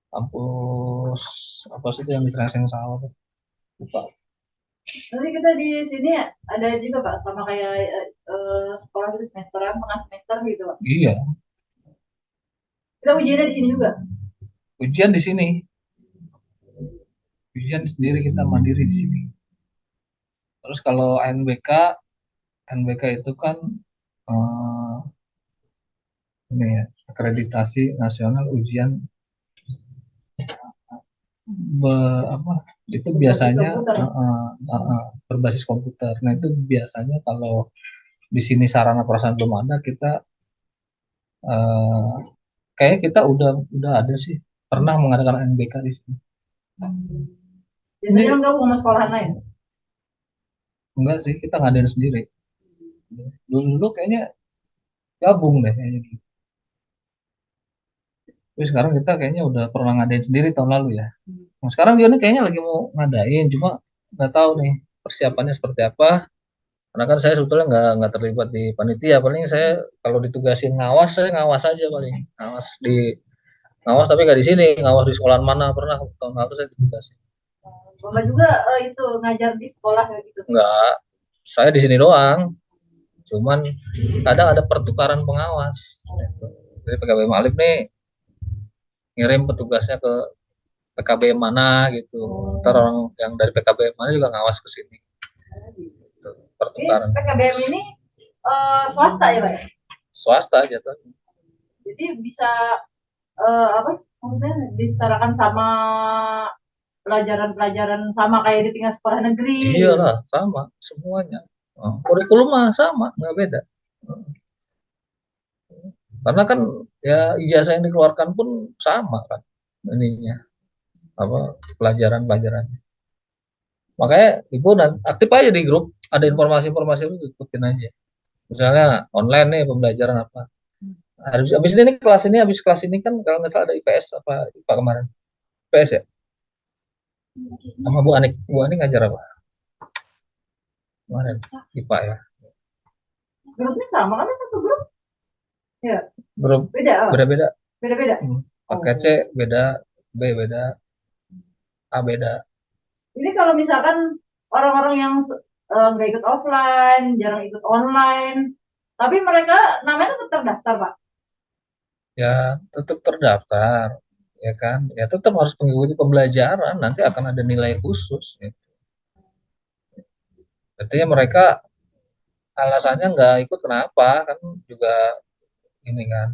kampus apa sih itu yang di Serengseng Sawah tuh lupa. Nanti kita di sini ada juga Pak sama kayak sekolah itu semesteran, tengah semester gitu Pak. Iya. Kita ujiannya di sini juga. Ujian di sini. Ujian sendiri kita mandiri di sini. Terus kalau NBK itu kan ini ya, akreditasi nasional ujian apa itu biasanya berbasis komputer. Nah itu biasanya kalau di sini sarana prasarana belum ada kita kayak kita udah ada sih pernah mengadakan NBK di sini. Biasanya enggak mau sekolahan lain? Enggak sih, kita ngadain sendiri. Dulu kayaknya gabung deh kayaknya. Tapi sekarang kita kayaknya udah pernah ngadain sendiri tahun lalu ya. Nah, sekarang juga nih kayaknya lagi mau ngadain, cuma nggak tahu nih persiapannya seperti apa. Karena kan saya sebetulnya nggak terlibat di panitia, paling saya kalau ditugasin ngawas, saya ngawas aja paling. Ngawas tapi nggak di sini, ngawas di sekolah mana pernah tahun lalu saya ditugasin. Bapak juga itu ngajar di sekolah gitu? Enggak, saya di sini doang. Cuman kadang ada pertukaran pengawas. Jadi PKB Malim nih ngirim petugasnya ke PKB mana gitu. Ntar orang yang dari PKB mana juga ngawas ke sini. Gitu. Pertukaran. PKBM ini swasta ya Pak? Swasta aja tuh. Jadi bisa apa? Maksudnya disetarakan sama pelajaran-pelajaran sama kayak di tingkat sekolah negeri. Iyalah, sama semuanya. Kurikulum mah sama, nggak beda. Karena kan ya ijazah yang dikeluarkan pun sama kan ininya apa pelajarannya. Makanya ibu aktif aja di grup, ada informasi-informasi itu ikutin aja. Misalnya online nih pembelajaran apa. Habis kelas ini kan kalau nggak salah ada IPS apa IPA kemarin. IPS ya. Sama Bu Anik ngajar apa? Kemarin IPA ya. Grupnya sama kan satu grup? Ya. Grup beda-beda. Beda-beda. Pakai C beda, B beda, A beda. Ini kalau misalkan orang-orang yang nggak ikut offline, jarang ikut online, tapi mereka namanya tetap terdaftar, Pak? Ya, tetap terdaftar, ya kan? Ya tetap harus mengikuti pembelajaran, nanti akan ada nilai khusus. Gitu. Artinya mereka alasannya nggak ikut kenapa? Kan juga ini kan.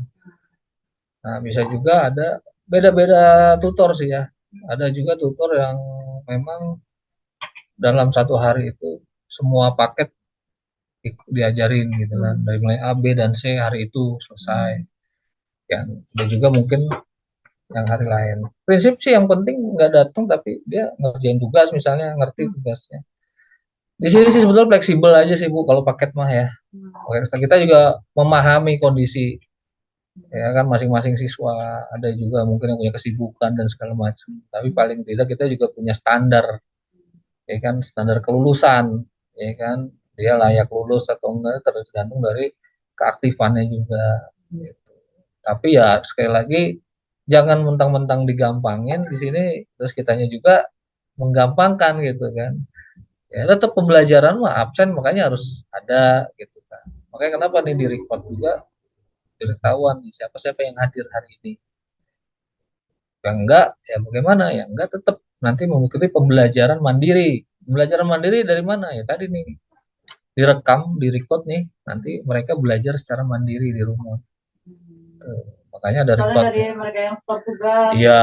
Nah, bisa juga ada beda-beda tutor sih ya. Ada juga tutor yang memang dalam satu hari itu semua paket diajarin gitu kan. Dari mulai A, B, dan C hari itu selesai. Ya, ada juga mungkin yang hari lain. Prinsip sih yang penting nggak datang tapi dia ngerjain tugas misalnya ngerti tugasnya. Di sini sih sebetulnya fleksibel aja sih Bu kalau paket mah ya. Kita juga memahami kondisi ya kan masing-masing siswa ada juga mungkin yang punya kesibukan dan segala macam. Tapi paling tidak kita juga punya standar ya kan standar kelulusan ya kan dia layak lulus atau enggak tergantung dari keaktifannya juga. Gitu. Tapi ya sekali lagi jangan mentang-mentang digampangin di sini terus kitanya juga menggampangkan gitu kan ya tetap pembelajaran mah absen makanya harus ada gitu kan makanya kenapa nih di record juga ketahuan nih siapa yang hadir hari ini Yang enggak, ya bagaimana? Ya enggak tetap nanti mengikuti pembelajaran mandiri. Pembelajaran mandiri dari mana? Ya tadi nih, direkam, direcord nih, nanti mereka belajar secara mandiri di rumah. Makanya ada Soalnya record. dari mereka yang sport tugas. Iya,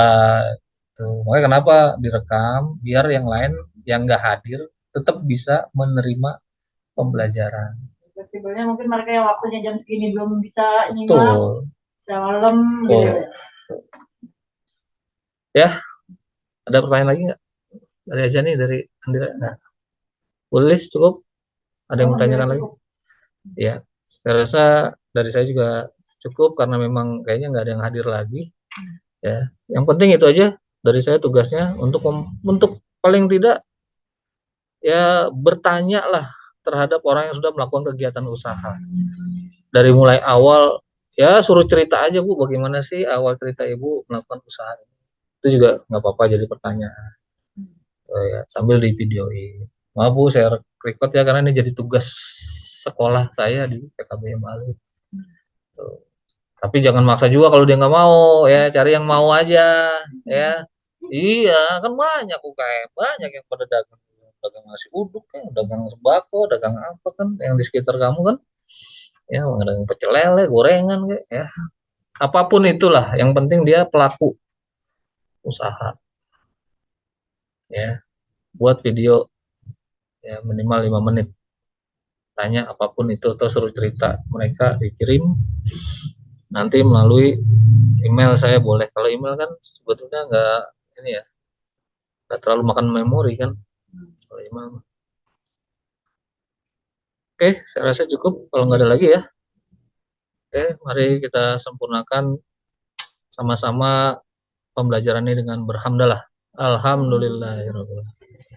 tuh. Makanya kenapa direkam, biar yang lain yang nggak hadir tetap bisa menerima pembelajaran. Fleksibelnya mungkin mereka yang waktunya jam segini belum bisa nyimak, Betul. bisa malam Betul. gitu ya. Ya, ada pertanyaan lagi nggak? Dari aja nih, dari Andira. Nah, boleh cukup? Ada yang mau tanyakan lagi? Ya, saya rasa dari saya juga cukup karena memang kayaknya nggak ada yang hadir lagi. Ya, yang penting itu aja dari saya tugasnya untuk paling tidak ya bertanya lah terhadap orang yang sudah melakukan kegiatan usaha. Dari mulai awal ya suruh cerita aja Bu, bagaimana sih awal cerita Ibu melakukan usaha. Itu juga nggak apa-apa jadi pertanyaan. Ya, sambil di videoin. Maaf Bu, saya record ya karena ini jadi tugas sekolah saya di PKB Malu. Tapi jangan maksa juga kalau dia nggak mau, ya cari yang mau aja, ya. Iya, kan banyak UKM, banyak yang pada dagang nasi uduk, ya, dagang sembako, dagang apa kan, yang di sekitar kamu kan, ya dagang pecel lele, gorengan, kayak, ya. Apapun itulah, yang penting dia pelaku usaha, ya. Buat video, ya minimal 5 menit. Tanya apapun itu, terus suruh cerita, mereka dikirim nanti melalui email saya boleh. Kalau email kan sebetulnya nggak ini ya, nggak terlalu makan memori kan. Kalau email. Oke, saya rasa cukup. Kalau nggak ada lagi ya. Oke, mari kita sempurnakan sama-sama pembelajaran ini dengan berhamdalah. Alhamdulillahirobbilalamin.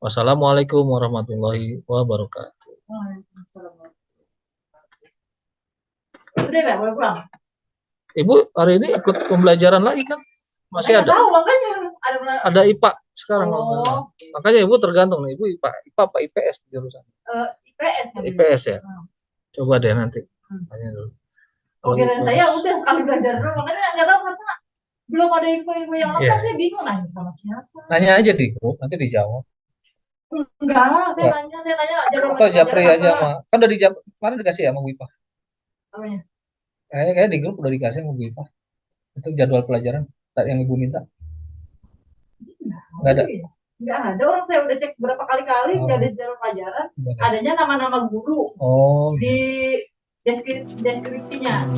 Wassalamualaikum warahmatullahi wabarakatuh. Udah nggak boleh pulang? Ibu hari ini ikut pembelajaran lagi kan? Masih ada? Tahu makanya ada IPA sekarang. Oh. Makanya Ibu tergantung nih, Ibu IPA apa IPS jurusan? IPS kan? IPS ya. Coba deh nanti tanya dulu. Kira saya udah sekali belajar dulu, makanya nggak tahu karena belum ada info-info yang apa, saya bingung nanya sama siapa. Nanya aja di grup, nanti dijawab. Enggak, saya nanya atau Japri aja mah. Kan udah dijawab, kemarin dikasih ya sama Bu Ipa. Apanya? Kayak di grup udah dikasih sama Bu Ipa. Itu jadwal pelajaran yang Ibu minta. Nggak ada. Nggak ada, orang saya udah cek berapa kali-kali nggak ada jadwal pelajaran. Adanya nama-nama guru di deskripsinya.